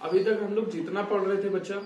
अभी तक हम लोग जितना पढ़ रहे थे बच्चा,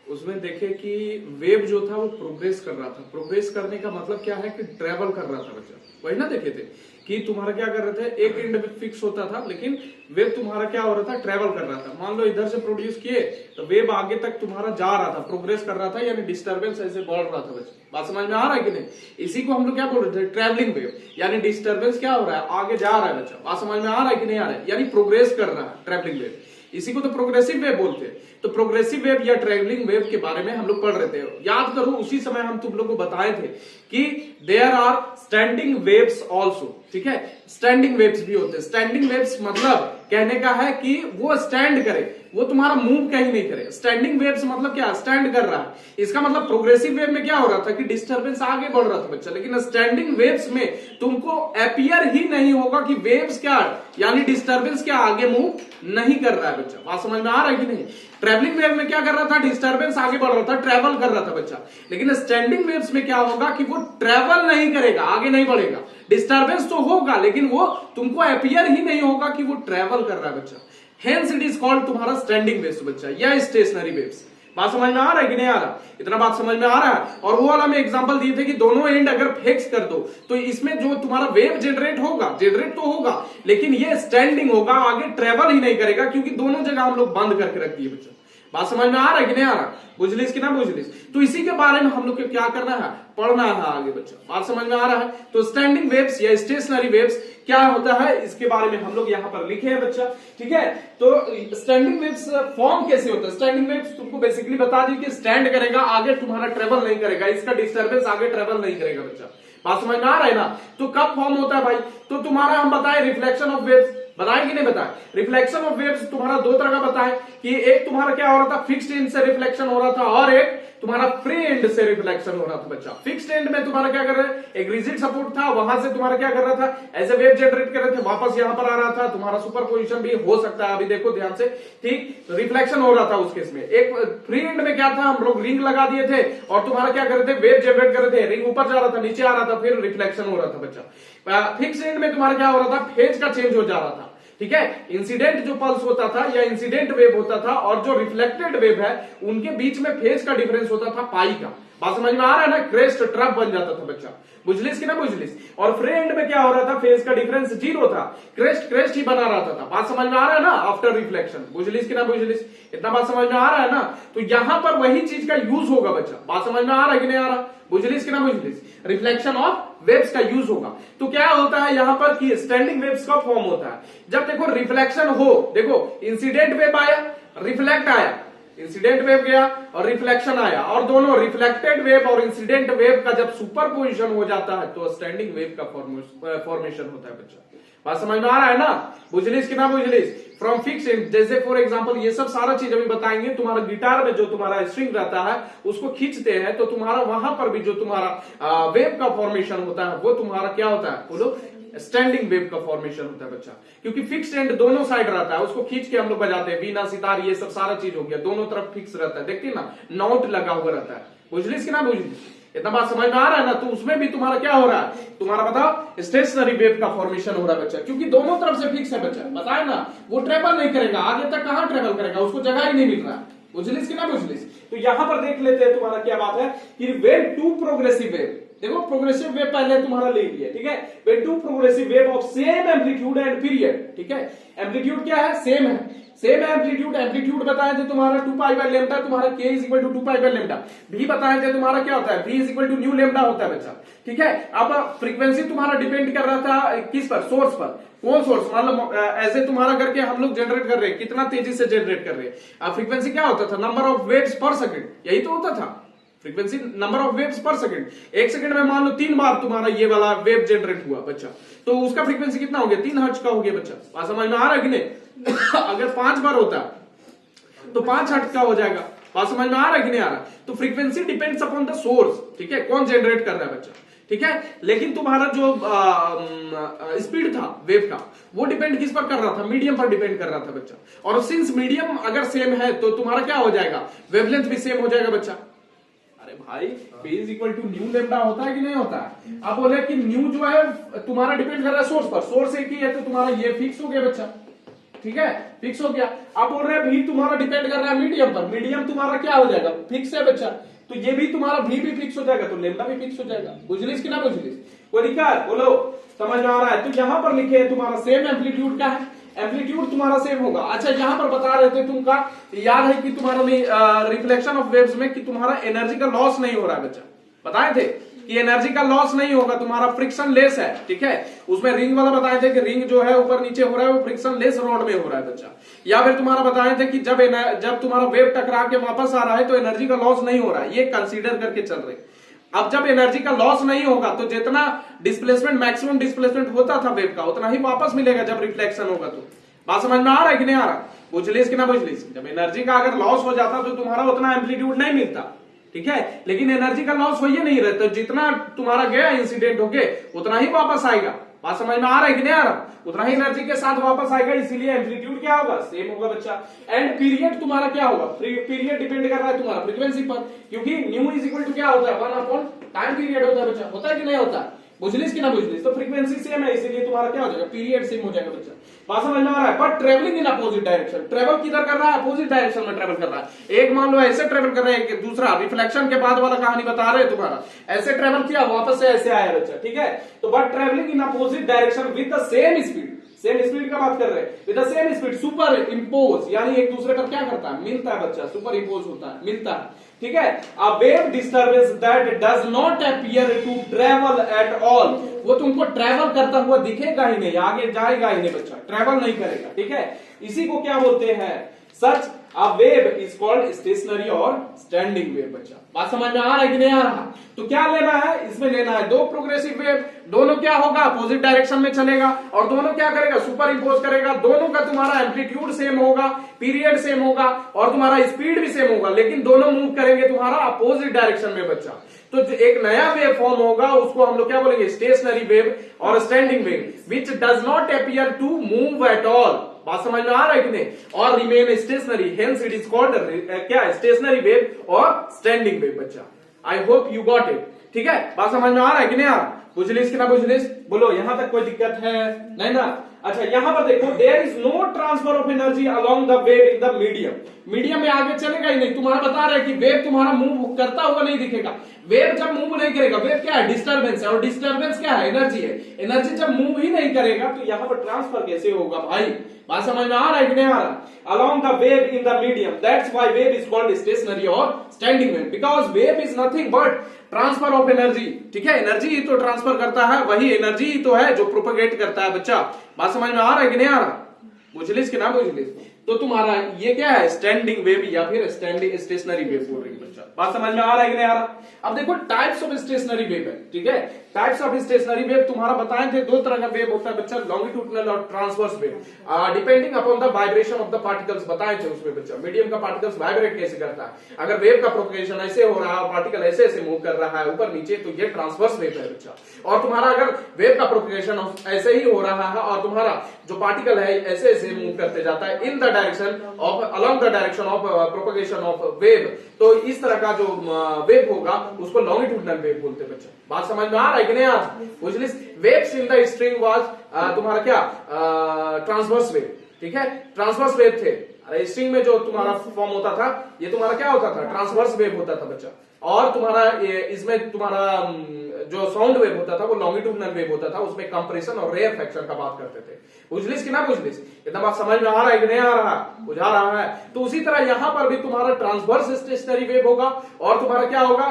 उसमें देखे कि वेव जो था वो प्रोग्रेस कर रहा था। प्रोग्रेस करने का मतलब क्या है कि ट्रेवल कर रहा था बच्चा, वही ना देखे थे कि तुम्हारा क्या कर रहे थे, एक एंड में फिक्स होता था, लेकिन वेव तुम्हारा क्या हो रहा था, ट्रेवल कर रहा था। मान लो इधर से प्रोड्यूस किए तो वेव आगे तक तुम्हारा जा रहा था, प्रोग्रेस कर रहा था, यानी डिस्टर्बेंस ऐसे बढ़ रहा था बच्चा। बात समझ में आ रहा है कि नहीं? इसी को हम लोग क्या बोल रहे थे, ट्रेवलिंग वेव, यानी डिस्टर्बेंस क्या हो रहा है, आगे जा रहा है बच्चा। बात समझ में आ रहा है कि नहीं आ रहा है, यानी प्रोग्रेस कर रहा है ट्रेवलिंग वेव। इसी को तो प्रोग्रेसिव वेव बोलते हैं। तो प्रोग्रेसिव वेव या ट्रैवलिंग वेव के बारे में हम लोग पढ़ रहे थे। याद करो, उसी समय हम तुम लोग को बताए थे कि there are standing waves also, ठीक है, स्टैंडिंग वेव्स भी होते हैं। स्टैंडिंग वेव्स मतलब कहने का है कि वो स्टैंड करे, वो तुम्हारा मूव कहीं नहीं करे। स्टैंडिंग वेव्स मतलब क्या, स्टैंड कर रहा है। इसका मतलब प्रोग्रेसिव वेव में क्या हो रहा था कि डिस्टर्बेंस आगे बढ़ रहा था बच्चा, लेकिन स्टैंडिंग वेव्स में तुमको अपियर ही नहीं होगा कि वेव्स क्या, यानी डिस्टर्बेंस क्या आगे मूव नहीं कर रहा है बच्चा। बात समझ में आ रहा है कि नहीं? ट्रैवलिंग वेव में क्या कर रहा था, डिस्टर्बेंस आगे बढ़ रहा था, ट्रैवल कर रहा था बच्चा। लेकिन स्टैंडिंग वेव्स में क्या होगा कि वो ट्रैवल नहीं करेगा, आगे नहीं बढ़ेगा। डिस्टर्बेंस तो होगा, लेकिन वो तुमको अपियर ही नहीं होगा कि वो ट्रैवल कर रहा है बच्चा। हेंस इट इज कॉल्ड तुम्हारा स्टैंडिंग वेव्स बच्चा, या स्टेशनरी वेव्स। बात समझ में आ रहा है कि नहीं आ रहा? इतना बात समझ में आ रहा है? और वो वाला में एग्जांपल दिए थे कि दोनों एंड अगर फिक्स कर दो तो इसमें जो तुम्हारा वेव जनरेट होगा, जनरेट तो होगा, लेकिन ये स्टैंडिंग होगा, आगे ट्रेवल ही नहीं करेगा, क्योंकि दोनों जगह हम लोग बंद करके रख दिए बच्चा। बात समझ में आ रहा है कि नहीं आ रहा? बुझलिस कि ना बुझलिस? तो इसी के बारे में हम लोग को क्या करना है, पढ़ना है आगे बच्चा। बात समझ में आ रहा है? तो स्टैंडिंग वेव्स या स्टेशनरी वेव्स क्या होता है, इसके बारे में हम लोग यहां पर लिखे हैं बच्चा, ठीक है। तो स्टैंडिंग वेव्स फॉर्म कैसे होता है? स्टैंडिंग वेव्स तुमको बेसिकली बता दी कि स्टैंड करेगा, आगे तुम्हारा ट्रेवल नहीं करेगा, इसका डिस्टर्बेंस आगे ट्रेवल नहीं करेगा बच्चा। बात समझ में आ रहा है ना? तो कब फॉर्म होता है भाई? तो तुम्हारा हम बताए रिफ्लेक्शन ऑफ वेव्स, बताए कि नहीं बताए? रिफ्लेक्शन ऑफ वेव्स तुम्हारा दो तरह का बताए कि एक तुम्हारा क्या हो रहा था, फिक्स्ड एंड से रिफ्लेक्शन हो रहा था, और एक तुम्हारा फ्री एंड से रिफ्लेक्शन हो रहा था बच्चा। फिक्स्ड एंड में तुम्हारा क्या कर रहे हैं, एक रिजिड सपोर्ट था, वहां से तुम्हारा क्या कर रहा था, ऐसे वेव जनरेट कर रहे थे, वापस यहां पर आ रहा था, तुम्हारा सुपर पोजिशन भी हो सकता है, अभी देखो ध्यान से, ठीक। तो रिफ्लेक्शन हो रहा था उस केस में। एक फ्री एंड में क्या था, हम लोग रिंग लगा दिए थे और तुम्हारा क्या कर रहे थे, वेव जनरेट कर रहे थे, रिंग ऊपर जा रहा था, नीचे आ रहा था, फिर रिफ्लेक्शन हो रहा था बच्चा। फिक्स्ड एंड में तुम्हारा क्या हो रहा था, फेज का चेंज हो जा रहा था, ठीक है। इंसिडेंट जो पल्स होता था या इंसिडेंट वेव होता था और जो रिफ्लेक्टेड वेव है, उनके बीच में फेज का डिफरेंस होता था पाई का। बात समझ में आ रहा है ना? क्रेस्ट ट्रफ बन जाता था बच्चा, बुझलिस कि ना बुझलिस? और फ्री एंड में क्या हो रहा था, फेज का डिफरेंस जीरो था, क्रेस्ट क्रेस्ट ही बना रहता था। बात समझ में आ रहा है ना? आफ्टर रिफ्लेक्शन, बुझलिस कि ना बुझलिस? इतना बात समझ में आ रहा है ना? तो यहां पर वही चीज का यूज होगा बच्चा। बात समझ में आ रहा है कि नहीं आ रहा? बुझलिस कि ना बुझलिस? रिफ्लेक्शन ऑफ वेव्स का यूज होगा। तो क्या होता है यहां पर कि स्टैंडिंग वेव्स का फॉर्म होता है जब देखो रिफ्लेक्शन हो, देखो इंसिडेंट वेव आया, रिफ्लेक्ट आया, इंसिडेंट वेव गया और रिफ्लेक्शन आया, और दोनों रिफ्लेक्टेड वेव और इंसिडेंट वेव का जब सुपर पोजिशन हो जाता है तो स्टैंडिंग वेव का फॉर्मेशन होता है बच्चा। बात समझ में आ रहा है ना? बुझलिस कि ना बुझलिस? फ्रॉम फिक्स, जैसे फॉर एग्जांपल ये सब सारा चीज अभी बताएंगे। तुम्हारा गिटार में जो तुम्हारा स्ट्रिंग रहता है उसको खींचते हैं तो तुम्हारा वहां पर भी जो तुम्हारा वेव का फॉर्मेशन होता है वो तुम्हारा क्या होता है, बोलो? स्टैंडिंग वेव का फॉर्मेशन होता है बच्चा। क्योंकि फिक्स एंड दोनों साइड रहता है, उसको खींच के हम लोग बजाते हैं, बीना सितार ये सब सारा चीज हो गया, दोनों तरफ फिक्स रहता है, देखते ना, नोट लगा हुआ रहता है। बुझलिस कि ना बुझलिस? इतना बात समझ में आ रहा है ना? तो उसमें भी तुम्हारा क्या हो रहा है, तुम्हारा बताओ, स्टेशनरी वेव का फॉर्मेशन हो रहा है बच्चा, क्योंकि दोनों तरफ से फिक्स है बच्चा। बताए ना, वो ट्रेवल नहीं करेगा, आगे तक कहां ट्रेवल करेगा, उसको जगह ही नहीं मिल रहा है। बुझलिस कि ना बुझलिस? तो यहां पर देख लेते हैं तुम्हारा क्या बात है कि वेव टू प्रोग्रेसिव वेव, देखो प्रोग्रेसिव वेव पहले तुम्हारा ले लिया, ठीक है। Wave two progressive wave of same amplitude and period, ठीक है। एम्पलीट्यूड क्या है, सेम है, सेम एम्पलीट्यूड। एम्पलीट्यूड बताए थे तुम्हारा 2 पाई बाय लैम्डा, तुम्हारा k is equal to 2 pi by lambda. भी बताए थे तुम्हारा क्या होता है, v is equal to nu lambda होता है बच्चा, ठीक है। अब फ्रीक्वेंसी तुम्हारा डिपेंड कर रहा था किस पर, सोर्स पर। कौन सोर्स, मतलब ऐसे तुम्हारा करके हम लोग जनरेट कर रहे हैं, कितना तेजी से जनरेट कर रहे हैं। अब फ्रीक्वेंसी क्या होता था, नंबर ऑफ वेव्स पर सेकंड, यही तो होता था फ्रीक्वेंसी, नंबर ऑफ वेव्स पर सेकंड। एक सेकंड में मान लो 3 बार तुम्हारा ये वाला वेव जनरेट हुआ बच्चा, तो उसका फ्रीक्वेंसी कितना हो गया, 3 हर्ट्ज का हो गया बच्चा। बात समझ में आ रहा है कि नहीं? अगर 5 बार होता तो 5 हर्ट्ज का हो जाएगा। बात समझ में आ रहा है कि नहीं आ रहा? तो frequency depends upon the source, ठीक है, कौन जनरेट कर रहा है बच्चा, ठीक है। लेकिन तुम्हारा जो स्पीड था वेव का, वो डिपेंड किस पर कर रहा था, मीडियम पर डिपेंड कर रहा था बच्चा। और सिंस मीडियम अगर सेम है तो तुम्हारा क्या हो जाएगा, वेवलेंथ भी सेम हो जाएगा बच्चा। अरे भाई, p is equal to nu lambda होता है कि नहीं होता है? आप बोले कि न्यू जो है तुम्हारा डिपेंड कर रहा है सोर्स पर, सोर्स एक ही है तो तुम्हारा ये फिक्स हो गया बच्चा। ठीक है, फिक्स हो गया। अब बोल रहे हैं भी तुम्हारा डिपेंड कर रहा है मीडियम पर, मीडियम तुम्हारा क्या हो जाएगा, फिक्स है बच्चा, तो ये भी तुम्हारा भी फिक्स हो जाएगा, तो लेमडा भी फिक्स हो जाएगा। बुझलिस कि ना बुझलिस, कोई दिक्कत बोलो, समझ में आ रहा है। तो यहां पर लिखे है तुम्हारा सेम एम्पलीट्यूड का है, एम्पलीट्यूड तुम्हारा सेम होगा। अच्छा यहां पर बता रहे थे तुमका याद है कि तुम्हारा रिफ्लेक्शन ऑफ वेव्स में कि तुम्हारा एनर्जी का लॉस नहीं हो रहा है बच्चा, बताए थे कि एनर्जी का लॉस नहीं होगा, तुम्हारा फ्रिक्शन लेस है, ठीक है। उसमें रिंग वाला बताए थे कि रिंग जो है ऊपर नीचे हो रहा है वो फ्रिक्शन लेस रॉड में हो रहा है बच्चा। या फिर तुम्हारा बताए थे कि जब तुम्हारा वेव टकरा के वापस आ रहा है तो एनर्जी का लॉस नहीं हो रहा है, ये कंसीडर करके चल रहे। अब जब एनर्जी का लॉस नहीं होगा तो जितना डिस्प्लेसमेंट मैक्सिमम डिस्प्लेसमेंट होता था वेव का उतना ही वापस मिलेगा जब रिफ्लेक्शन होगा। तो बात समझ में आ रहा है कि नहीं आ रहा, बुझलिस कि ना बुझलिस। जब एनर्जी का अगर लॉस हो जाता तो तुम्हारा उतना एम्पलीट्यूड नहीं मिलता, ठीक है, लेकिन एनर्जी का लॉस हो ही नहीं रहता, जितना तुम्हारा गया इंसिडेंट होके उतना ही वापस आएगा। बात समझ में आ रहा है कि नहीं आ रहा, उतना ही एनर्जी के साथ वापस आएगा, इसीलिए एम्पलीट्यूड क्या होगा, सेम होगा बच्चा। एंड पीरियड तुम्हारा क्या होगा, पीरियड डिपेंड कर रहा है तुम्हारा फ्रीक्वेंसी पर, क्योंकि न्यू इज इक्वल टू क्या होता है, 1/टाइम पीरियड होता है बच्चा, होता है कि नहीं होता है, बुझलिस कि ना बुझलिस। तो फ्रीक्वेंसी सेम है इसीलिए तुम्हारा क्या हो जाएगा, पीरियड सेम हो जाएगा बच्चा। बात समझ में आ रहा है। पर travelling in opposite direction, travel किधर कर रहा है, अपोजिट डायरेक्शन में ट्रेवल कर रहा है। एक मान लो ऐसे ट्रेवल कर रहे हैं, दूसरा रिफ्लेक्शन के बाद वाला कहानी बता रहे हैं तुम्हारा, ऐसे ट्रेवल किया वापस से ऐसे आया बच्चा, ठीक है। तो but travelling in opposite direction with the same speed, same speed का बात कर रहे हैं, with the same speed, super impose, यानी एक दूसरे पर क्या करता है, मिलता है बच्चा, सुपर इंपोज होता है, मिलता है, ठीक है। A wave disturbance that does not appear to travel at all, वो तुमको ट्रेवल करता हुआ दिखेगा ही नहीं, आगे जाएगा ही नहीं बच्चा, ट्रेवल नहीं करेगा, ठीक है। इसी को क्या बोलते हैं, such a wave is called stationary और स्टैंडिंग वेव बच्चा। बात समझ में आ रहा है कि नहीं आ रहा। तो क्या लेना है, इसमें लेना है दो प्रोग्रेसिव वेव, दोनों क्या होगा, अपोजिट डायरेक्शन में चलेगा, और दोनों क्या करेगा, सुपर इंपोज करेगा, दोनों का तुम्हारा एम्पलीट्यूड सेम होगा, पीरियड सेम होगा, और तुम्हारा स्पीड भी सेम होगा, लेकिन दोनों मूव करेंगे तुम्हारा अपोजिट डायरेक्शन में बच्चा। तो जो एक नया वेव फॉर्म होगा उसको हम लोग क्या बोलेंगे, स्टेशनरी वेव और standing wave, which does not appear to move at all. बात समझ में आ रहा है कि नहीं, और remain stationary, hence it is called क्या, स्टेशनरी वेव और स्टैंडिंग वेव बच्चा। I hope you got it, ठीक है। बात समझ में आ रहा है कि नहीं आ रहा, बुझलिस कि ना बुझलिस, बोलो यहां तक कोई दिक्कत है नहीं ना। अच्छा यहां पर देखो, there is no transfer of energy along the wave in the medium, medium में आगे चलेगा ही नहीं। तुम्हारा बता रहे कि वेव तुम्हारा मूव करता हुआ नहीं दिखेगा, वेव जब मूव नहीं करेगा, वेव क्या है, डिस्टर्बेंस है, और डिस्टर्बेंस क्या है, एनर्जी है। एनर्जी जब मूव ही नहीं करेगा तो यहां पर ट्रांसफर कैसे होगा भाई, बात समझ में आ रहा है कि नहीं आ रहा। Along the wave in the medium, that's why wave is called stationary और standing wave, because wave is nothing but transfer of energy, ठीक है। एनर्जी ही तो ट्रांसफर करता है, वही एनर्जी ही तो है जो प्रोपेगेट करता है बच्चा। बात समझ में आ रहा है कि नहीं आ रहा, बुझलिस कि ना बुझलिस। तो तुम्हारा ये क्या है, स्टैंडिंग वेव या फिर स्टैंडिंग स्टेशनरी वेव बोल रही है बच्चा। बात समझ में आ रहा है कि नहीं आ रहा। अब देखो टाइप्स ऑफ स्टेशनरी वेव है, ठीक है। टाइप्स ऑफ स्टेशनरी वेव तुम्हारा बताए थे, दो तरह का वेव होता है बच्चा, लॉन्गिट्यूडिनल और transverse wave, depending upon the vibration of the particles बताए थे उसमें बच्चा। मीडियम का पार्टिकल्स वाइब्रेट कैसे करता है, अगर वेव का प्रोपगेशन ऐसे हो रहा है, पार्टिकल ऐसे ऐसे मूव कर रहा है ऊपर नीचे, तो ये ट्रांसवर्स वेव है बच्चा। और तुम्हारा अगर वेव का प्रोपगेशन ऐसे ही हो रहा है और तुम्हारा जो पार्टिकल है ऐसे ऐसे मूव करते जाता है in the direction of, along the direction of propagation of wave, तो इस तरह का जो वेव होगा उसको लॉन्गिट्यूडिनल वेव बोलते हैं बच्चा। बात समझ में आ रहा है कि नहीं आ रहा, बुझलिस। Waves in the string was तुम्हारा क्या, ट्रांसवर्स वेव, ठीक है, ट्रांसवर्स वेव थे। अरे स्ट्रिंग में जो तुम्हारा फॉर्म होता था ये तुम्हारा क्या होता था, ट्रांसवर्स वेव होता था बच्चा। और तुम्हारा इसमें तुम्हारा जो साउंड वेव होता था वो लॉन्गिट्यूडिनल वेव होता था, उसमें कंप्रेशन और रेयर फैक्शन का बात करते थे। बुझलिस कि ना बुझलिस, इतना बात समझ में आ रहा है कि नहीं आ रहा, बुझा रहा है। तो उसी तरह यहां पर भी तुम्हारा ट्रांसवर्स स्टेशनरी वेव होगा और तुम्हारा क्या होगा,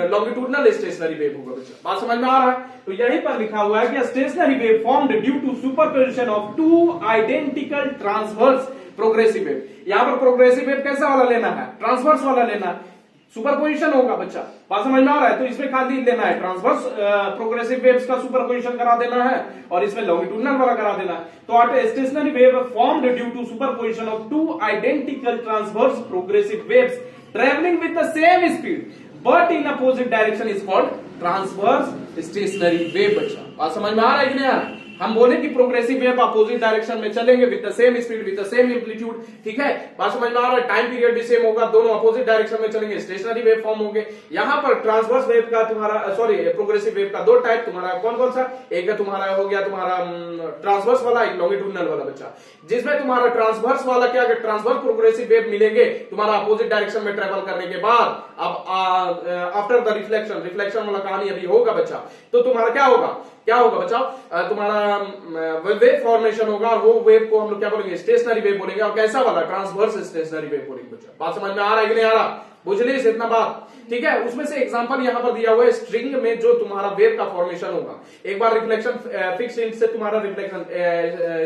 लॉन्गिट्यूडिनल स्टेशनरी वेव होगा बच्चा। बात समझ में आ रहा है। तो यहीं पर लिखा हुआ है कि stationary wave formed due to superposition of two identical transverse progressive wave. यहां पर प्रोग्रेसिव वेव कैसा वाला लेना है, ट्रांसवर्स वाला लेना है, सुपरपोजिशन होगा बच्चा। बात समझ में आ रहा है। तो इसमें खाली लेना है ट्रांसवर्स प्रोग्रेसिव वेव्स का सुपरपोजिशन करा देना है और इसमें लॉन्गिट्यूडिनल वाला करा देना है। तो stationary wave formed due to superposition of two identical transverse progressive waves travelling with the same speed but in opposite direction is called transverse stationary wave बच्चा। बात समझ में आ रहा है कि नहीं आ रहा। हम बोले कि प्रोग्रेसिव वेव अपोजिट डायरेक्शन में चलेंगे with the same speed with the same amplitude, ठीक है, बात समझ में आ रहा है। टाइम पीरियड भी सेम होगा, दोनों अपोजिट डायरेक्शन में चलेंगे, स्टेशनरी वेव फॉर्म होंगे। यहां पर ट्रांसवर्स वेव का तुम्हारा सॉरी प्रोग्रेसिव वेव का दो टाइप तुम्हारा कौन कौन सा, एक है तुम्हारा हो गया तुम्हारा ट्रांसवर्स वाला, एक लॉन्गिट्यूडनल वाला बच्चा, जिसमें तुम्हारा ट्रांसवर्स वाला क्या, ट्रांसवर्स प्रोग्रेसिव वेव मिलेंगे तुम्हारा अपोजिट डायरेक्शन में ट्रेवल करने के बाद। अब आफ्टर द रिफ्लेक्शन, रिफ्लेक्शन वाला कहानी अभी होगा बच्चा, तो तुम्हारा क्या होगा बच्चा, तुम्हारा वेव फॉर्मेशन होगा, और वो वेव को हम लोग क्या बोलेंगे, स्टेशनरी वेव बोलेंगे। और कैसा वाला, ट्रांसवर्स स्टेशनरी वेव बोलेंगे बच्चा। बात समझ में आ रहा है कि नहीं आ रहा, बुझ ली इतना बात, ठीक है। उसमें से एग्जांपल यहां पर दिया हुआ है, स्ट्रिंग में जो तुम्हारा वेव का फॉर्मेशन होगा, एक बार रिफ्लेक्शन फिक्स एंड से तुम्हारा रिफ्लेक्शन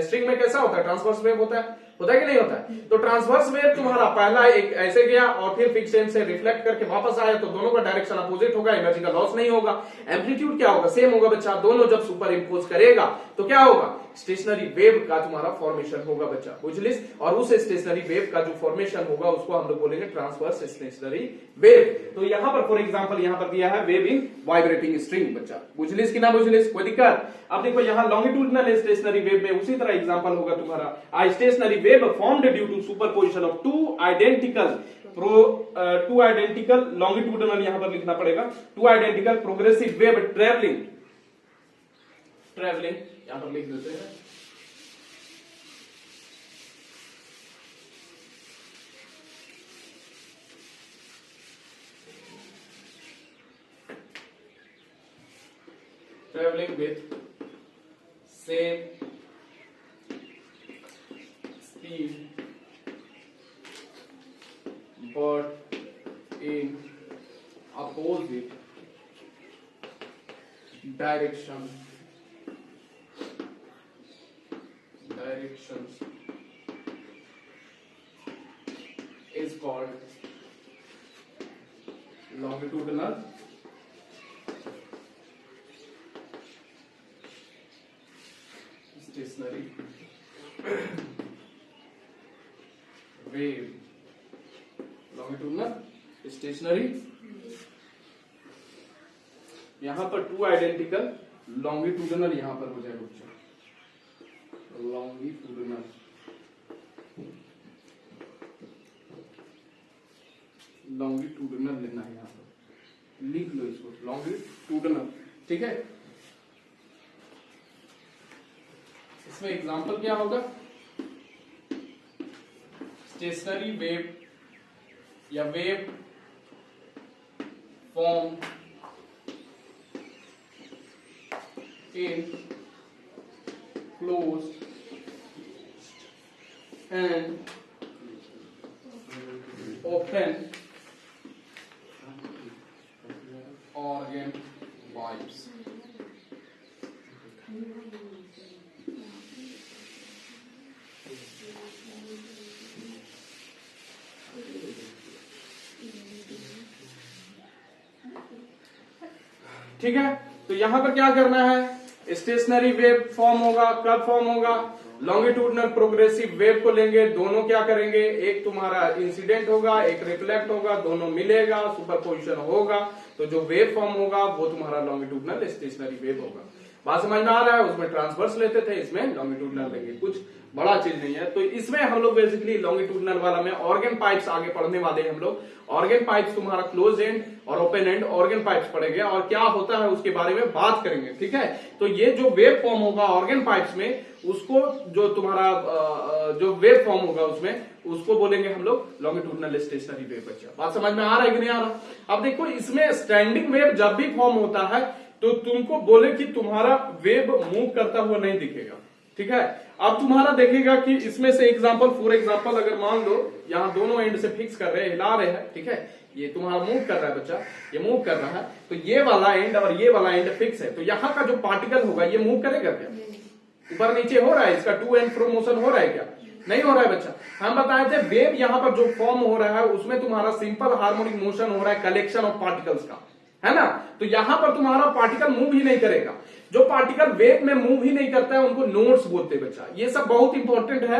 स्ट्रिंग में कैसा होता है, ट्रांसवर्स वेव होता है कि नहीं होता है। तो ट्रांसवर्स वेव तुम्हारा पहला एक ऐसे गया और फिर फिक्स एंड से रिफ्लेक्ट करके वापस आया, तो दोनों का डायरेक्शन अपोजिट होगा, एनर्जी का लॉस नहीं होगा। एम्पलीट्यूड क्या होगा, सेम होगा बच्चा, दोनों जब सुपर इम्पोज करेगा तो क्या होगा, स्टेशनरी वेव का तुम्हारा फॉर्मेशन होगा बच्चा, बुझलिस। और उस स्टेशनरी वेव का जो फॉर्मेशन होगा उसको हम लोग बोलेंगे ट्रांसवर्स स्टेशनरी वेव। तो यहां पर फॉर एग्जांपल यहां पर दिया है वेव इन वाइब्रेटिंग स्ट्रिंग बच्चा, बुझलिस कि ना बुझलिस, कोई दिक्कत। अब देखो यहां लॉन्गिट्यूडनल स्टेशनरी वेव में उसी तरह एग्जांपल होगा तुम्हारा, a stationary wave formed due to superposition of two identical longitudinal यहां पर लिखना पड़ेगा, two identical progressive wave travelling यहां पर लिख देते हैं। Travelling with same speed but in opposite directions is called longitudinal stationary wave, longitudinal stationary. यहां पर टू आइडेंटिकल लॉन्गिट्यूडनल यहां पर हो जाएगा बच्चों, लॉन्गिट्यूडनल लेना है, यहां पर लिख लो इसको लॉन्गिट्यूडनल, ठीक है। इसमें एग्जांपल क्या होगा, स्टेशनरी वेव या wave form in closed end open organ pipes। ठीक है, तो यहां पर क्या करना है, स्टेशनरी वेव फॉर्म होगा, कब फॉर्म होगा, लॉन्गिट्यूडनल प्रोग्रेसिव वेव को लेंगे, दोनों क्या करेंगे, एक तुम्हारा इंसिडेंट होगा, एक रिफ्लेक्ट होगा, दोनों मिलेगा, सुपरपोजिशन होगा, तो जो वेव फॉर्म होगा वो तुम्हारा लॉन्गिट्यूडनल स्टेशनरी वेव होगा। बात समझ में आ रहा है, उसमें ट्रांसवर्स लेते थे, इसमें लॉन्गिट्यूडनल लेंगे, कुछ बड़ा चीज नहीं है। तो इसमें हम लोग बेसिकली लॉन्गिट्यूडनल वाला में ऑर्गन पाइप्स आगे पढ़ने वाले हैं हम लोग। ऑर्गन पाइप्स तुम्हारा क्लोज एंड और ओपन एंड ऑर्गन पाइप्स पढ़ेंगे और क्या होता है उसके बारे में बात करेंगे, ठीक है। तो ये जो वेव फॉर्म होगा ऑर्गन पाइप्स में, उसको जो तुम्हारा जो वेव फॉर्म होगा उसमें, उसको बोलेंगे हम लोग लॉन्गिट्यूडनल स्टेशनरी वेव। बच्चा बात समझ में आ रहा है कि नहीं आ रहा। अब देखो इसमें स्टैंडिंग वेव जब भी फॉर्म होता है तो तुमको बोले कि तुम्हारा वेव मूव करता हुआ नहीं दिखेगा, ठीक है। अब तुम्हारा देखेगा कि इसमें से एग्जांपल फॉर एग्जांपल अगर मान लो यहाँ दोनों एंड से फिक्स कर रहे हैं, हिला रहे हैं, ठीक है, ये तुम्हारा मूव कर रहा है बच्चा, ये मूव कर रहा है, तो ये वाला एंड और ये वाला एंड फिक्स है, तो यहाँ का जो पार्टिकल होगा ये मूव करेगा क्या, ऊपर नीचे हो रहा है, इसका टू एंड फ्रो मोशन हो रहा है क्या, नहीं हो रहा है बच्चा। हम बताए थे वेव यहाँ पर जो फॉर्म हो रहा है उसमें तुम्हारा सिंपल हार्मोनिक मोशन हो रहा है, कलेक्शन ऑफ पार्टिकल्स का, है ना। तो यहां पर तुम्हारा पार्टिकल मूव ही नहीं करेगा। जो पार्टिकल वेव में मूव ही नहीं करता है उनको नोड्स बोलते हैं बच्चा। ये सब बहुत इंपॉर्टेंट है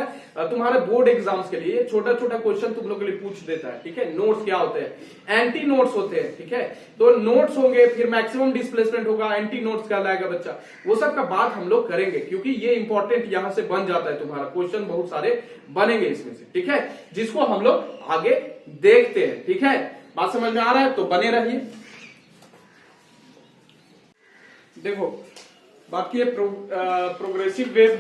तुम्हारे बोर्ड एग्जाम्स के लिए। छोटा छोटा क्वेश्चन तुम लोग के लिए पूछ देता है, ठीक है। नोड्स क्या होते हैं? एंटी नोड्स होते हैं, ठीक है। तो नोड्स होंगे, फिर मैक्सिमम डिस्प्लेसमेंट होगा, एंटी नोड्स कहलाएगा बच्चा। वो सब का बात हम लोग करेंगे, क्योंकि ये इंपॉर्टेंट यहां से बन जाता है तुम्हारा। क्वेश्चन बहुत सारे बनेंगे इसमें से, ठीक है, जिसको हम लोग आगे देखते हैं, ठीक है। बात समझ में आ रहा है तो बने रहिए। देखो बाकी ये प्रोग्रेसिव वेव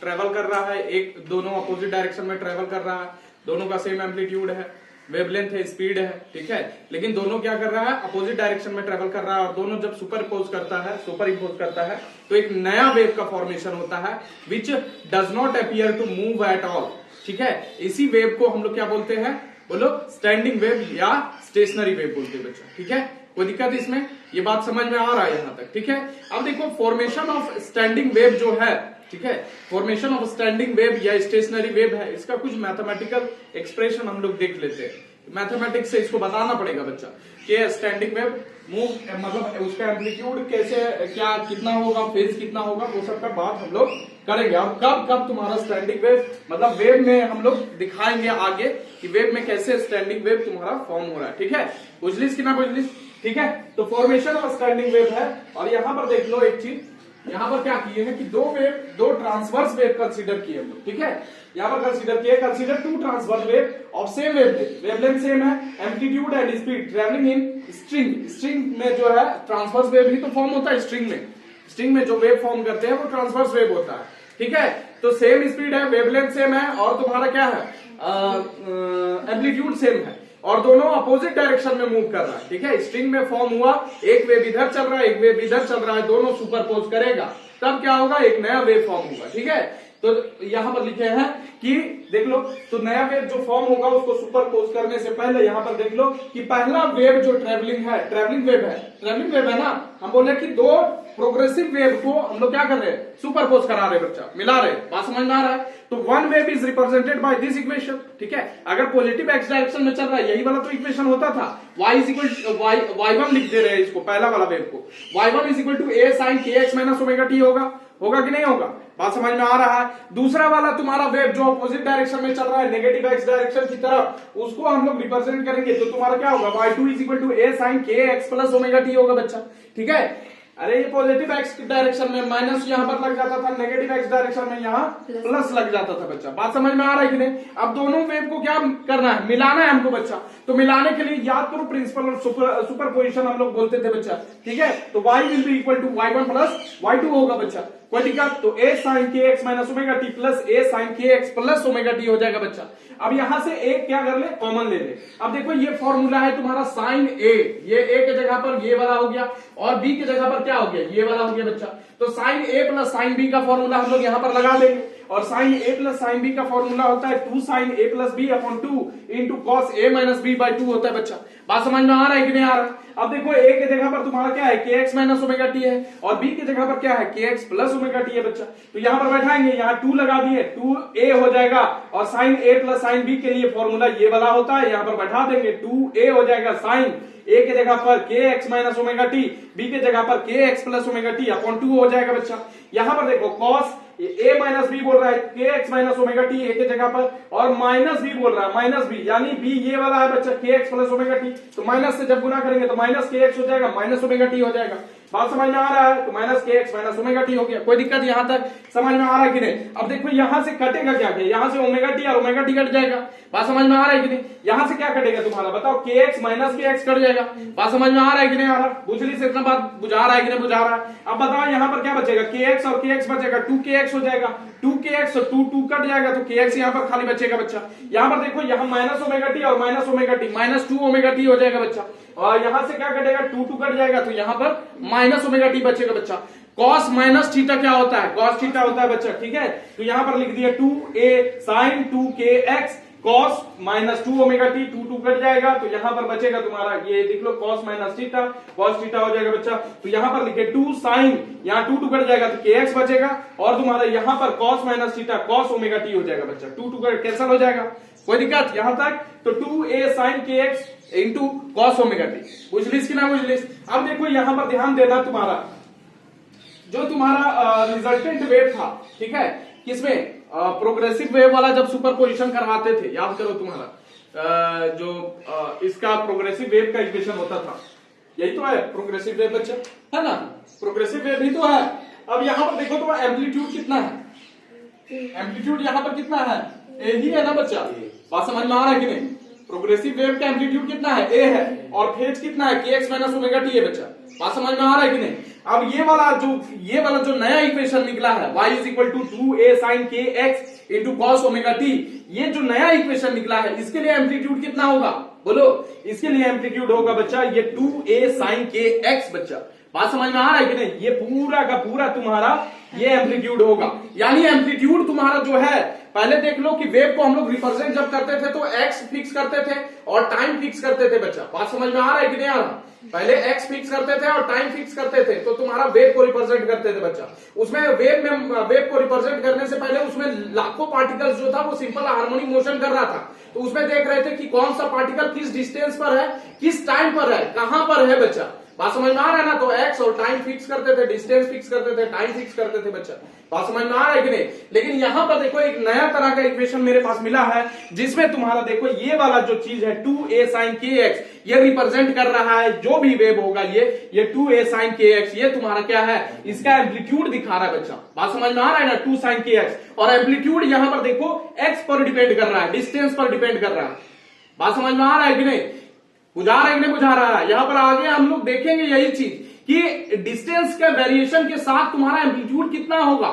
ट्रेवल कर रहा है, एक दोनों अपोजिट डायरेक्शन में ट्रेवल कर रहा है, दोनों का सेम एम्पलीट्यूड है, वेवलेंथ है, स्पीड है, ठीक है। लेकिन दोनों क्या कर रहा है? अपोजिट डायरेक्शन में ट्रेवल कर रहा है। और दोनों जब सुपर इम्पोज करता है तो एक नया वेव का फॉर्मेशन होता है, which does not appear to move at all, ठीक है। इसी वेव को हम लोग क्या बोलते हैं? बोलो, स्टैंडिंग वेव या स्टेशनरी वेव बोलते हैं बच्चा, ठीक है। कोई दिक्कत इसमें? ये बात समझ में आ रहा है यहां तक, ठीक है। अब देखो फॉर्मेशन ऑफ स्टैंडिंग वेव जो है, ठीक है, फॉर्मेशन ऑफ स्टैंडिंग वेव या स्टेशनरी वेव है, इसका कुछ मैथमेटिकल एक्सप्रेशन हम लोग देख लेते हैं। मैथमेटिक्स से इसको बताना पड़ेगा बच्चा कि स्टैंडिंग वेव मूव मतलब उसका एम्पलीट्यूड कैसे, क्या कितना होगा, फेज कितना होगा, वो सब का बात हम लोग करेंगे। और कब कब तुम्हारा स्टैंडिंग वेव मतलब वेव में हम लोग दिखाएंगे आगे कि वेव में कैसे स्टैंडिंग वेव तुम्हारा फॉर्म हो रहा है, ठीक है। बुझलिस कि ना बुझलिस? ठीक है। तो फॉर्मेशन ऑफ स्टैंडिंग वेव है। और यहां पर देख लो एक चीज, यहां पर क्या किए हैं कि दो ट्रांसवर्स वेव कंसीडर किए हम लोग, ठीक है। यहां पर consider two transverse wave of same wavelength same है, amplitude and speed travelling in string में जो है ट्रांसवर्स वेव ही तो फॉर्म होता है स्ट्रिंग में जो वेव फॉर्म करते हैं वो ट्रांसवर्स वेव होता है, ठीक है। तो सेम स्पीड है, वेवलेंथ सेम है, और तुम्हारा क्या है, एम्पलीट्यूड सेम है, और दोनों अपोजिट डायरेक्शन में मूव कर रहा है, ठीक है। स्ट्रिंग में फॉर्म हुआ, एक वेव इधर चल रहा है, एक वेव इधर चल रहा है, दोनों सुपरपोज करेगा, तब क्या होगा, एक नया वेव फॉर्म होगा, ठीक है। तो यहां पर लिखे हैं कि देख लो, तो नया वेव जो फॉर्म होगा उसको सुपरपोज करने से पहले यहां पर देख लो कि पहला वेव जो ट्रेवलिंग वेव है ना। हम बोले कि दो प्रोग्रेसिव वेव को हम लोग क्या कर रहे हैं, सुपरपोज करा रहे बच्चा, मिला रहे। बात समझ में आ रहा है? तो one wave is represented by this equation, ठीक है। अगर पॉजिटिव एक्स डायरेक्शन में चल रहा है, यही वाला तो इक्वेशन होता था, y इज इक्वल y1 लिख दे रहे हैं इसको, पहला वाला वेव को y1 is equal to a sin kx minus omega t होगा कि नहीं होगा? बात समझ में आ रहा है? दूसरा वाला तुम्हारा वेव जो अपोजिट डायरेक्शन में चल रहा है, नेगेटिव एक्स डायरेक्शन की तरफ, उसको हम लोग रिप्रेजेंट करेंगे, तो तुम्हारा क्या होगा, y2 is equal to a sin kx plus omega t होगा बच्चा, ठीक है। अरे ये पॉजिटिव एक्स डायरेक्शन में माइनस यहां पर लग जाता था, नेगेटिव एक्स डायरेक्शन में यहां प्लस लग जाता था बच्चा। बात समझ में आ रहा है कि नहीं? अब दोनों वेव को क्या करना है, मिलाना है हमको बच्चा। तो मिलाने के लिए याद करो प्रिंसिपल और सुपरपोजिशन हम लोग बोलते थे बच्चा, ठीक है। तो y will be equal to y1 plus y2 होगा बच्चा, कोई दिक्कत? तो a sin kx minus omega T plus a sin kx plus omega T हो जाएगा बच्चा। अब यहां से एक क्या कर ले, कॉमन ले ले। अब देखो ये फॉर्मूला है तुम्हारा sin a, ये a के जगह पर ये वाला हो गया, और b के जगह पर क्या हो गया, ये वाला हो गया बच्चा। तो sin a plus sin b का फॉर्मूला हम लोग यहां पर लगा लेंगे, और sin a plus sin b का फॉर्मूला होता है 2 sin a plus b upon 2 into cos a minus b by 2 होता है बच्चा। बात समझ में आ रहा है कि नहीं आ रहा? अब देखो a के जगह पर तुम्हारा क्या है, kx माइनस ओमेगा टी है, और b के जगह पर क्या है, kx प्लस ओमेगा टी है बच्चा। तो यहां पर बैठाएंगे, यहां 2 लगा दिए, 2a हो जाएगा, और sin a plus sin b के लिए फॉर्मूला ये वाला होता है, यहां पर बैठा देंगे, 2a हो जाएगा sin a के जगह पर kx minus omega T, b के जगह पर kx plus omega T upon 2 हो जाएगा बच्चा। यहां पर देखो cos a माइनस बी बोल रहा है, kx minus omega T a के जगह पर, और माइनस बी बोल रहा है, माइनस बी यानी b ये वाला है बच्चा, kx प्लस ओमेगा टी। तो माइनस से जब गुना करेंगे तो माइनस kx हो जाएगा, माइनस ओमेगा टी हो जाएगा। बात समझ में आ रहा है? तो minus kx minus omega T हो गया। कोई दिक्कत यहां तक समझ में आ रहा है कि नहीं? अब देखो यहां से कटेगा क्या, यहां से ओमेगा टी और ओमेगा टी कट जाएगा। बात समझ में आ रहा है कि नहीं? यहां से क्या कटेगा तुम्हारा, बताओ, kx माइनस kx कट जाएगा। बात समझ में आ रहा है कि नहीं आ रहा? बुझली से इतना बात बुझा रहा है कि नहीं बुझा रहा है? अब बताओ यहां पर क्या बचेगा, kx और kx बचेगा, 2kx हो जाएगा, 2kx और 2 कट जाएगा, तो kx यहां पर खाली बचेगा बच्चा। यहां पर देखो, यहां माइनस ओमेगा टी और minus omega T, minus 2 omega T हो जाएगा बच्चा, और यहां से क्या कटेगा, 2 कट जाएगा, तो यहां पर माइनस ओमेगा टी बचेगा बच्चा। कॉस माइनस थीटा क्या होता है, कॉस थीटा होता है बच्चा, ठीक है। तो यहां पर लिख दिया 2a sin 2kx cos minus 2 omega T, 2 cut जाएगा तो यहां पर बचेगा तुम्हारा ये देख लो cos minus theta, cos theta हो जाएगा बच्चा। तो यहां पर लिखे 2 sin, यहां 2 कट जाएगा तो kx बचेगा और तुम्हारा यहां पर cos minus theta cos omega T हो जाएगा बच्चा। 2 कट कैंसिल हो जाएगा, कोई दिक्कत यहां तक। तो 2a sin kx into cos omega T, बुझलिस कि ना बुझलिस। अब देखो यहां पर ध्यान देना, तुम्हारा जो तुम्हारा रिजल्टेंट वेव था, ठीक है, किसमें प्रोग्रेसिव वेव वाला जब सुपरपोजिशन करवाते थे, याद करो तुम्हारा जो इसका प्रोग्रेसिव वेव का इक्वेशन होता था, यही तो है प्रोग्रेसिव वेव बच्चा, है ना, प्रोग्रेसिव वेव ही तो है। अब यहां पर देखो तो एम्पलीट्यूड कितना है, एम्पलीट्यूड यहां पर कितना है, ए ही है ना बच्चा, बात समझ में आ रहा है कि नहीं। प्रोग्रेसिव वेव का एम्पलीट्यूड कितना है, ए है, और फेज कितना है, के एक्स माइनस ओमेगा टी है बच्चा, बात समझ में आ रहा है कि नहीं। अब ये वाला जो नया इक्वेशन निकला है y is equal to 2a sin K X into cos omega T, ये जो नया इक्वेशन निकला है इसके लिए एम्पलीट्यूड कितना होगा बोलो, इसके लिए एम्पलीट्यूड होगा बच्चा ये 2a sin के एक्स बच्चा, बात समझ में आ रहा है कि नहीं। ये पूरा का पूरा तुम्हारा ये एम्पलीट्यूड होगा, यानी एम्पलीट्यूड तुम्हारा जो है, पहले देख लो कि वेव को हम लोग रिप्रेजेंट जब करते थे तो एक्स फिक्स करते थे और टाइम फिक्स करते थे बच्चा, बात समझ में आ रहा है कि नहीं आ रहा। पहले एक्स फिक्स करते थे और टाइम फिक्स करते थे, तो तुम्हारा वेव को रिप्रेजेंट करते थे बच्चा। उसमें वेव को रिप्रेजेंट करने से पहले उसमें लाखों पार्टिकल्स जो था वो सिंपल हार्मोनिक मोशन कर रहा था, तो उसमें देख रहे थे कि कौन सा पार्टिकल किस डिस्टेंस पर है, किस टाइम पर है, कहां पर है बच्चा, बात समझ में आ रहा है ना। तो एक्स और टाइम फिक्स करते थे, डिस्टेंस फिक्स करते थे, टाइम फिक्स करते थे बच्चा, बात समझ में आ रहा है कि नहीं। लेकिन यहां पर देखो एक नया तरह का इक्वेशन मेरे पास मिला है, जिसमें तुम्हारा देखो ये वाला जो चीज है 2a sin kx, ये रिप्रेजेंट कर रहा है जो भी वेव होगा ये 2a sin kx, ये तुम्हारा क्या है, इसका एम्पलीट्यूड दिखा रहा है बच्चा, बात समझ में आ रहा है ना, 2 sin kx। और एम्पलीट्यूड यहां पर देखो x पर डिपेंड कर रहा है, डिस्टेंस पर डिपेंड कर रहा है, बात समझ में आ रहा है कि नहीं, बुझा रहा है कि नहीं बुझा रहा है। यहां पर आगे हम लोग देखेंगे यही चीज कि डिस्टेंस के वेरिएशन के साथ तुम्हारा एम्पलीट्यूड कितना होगा,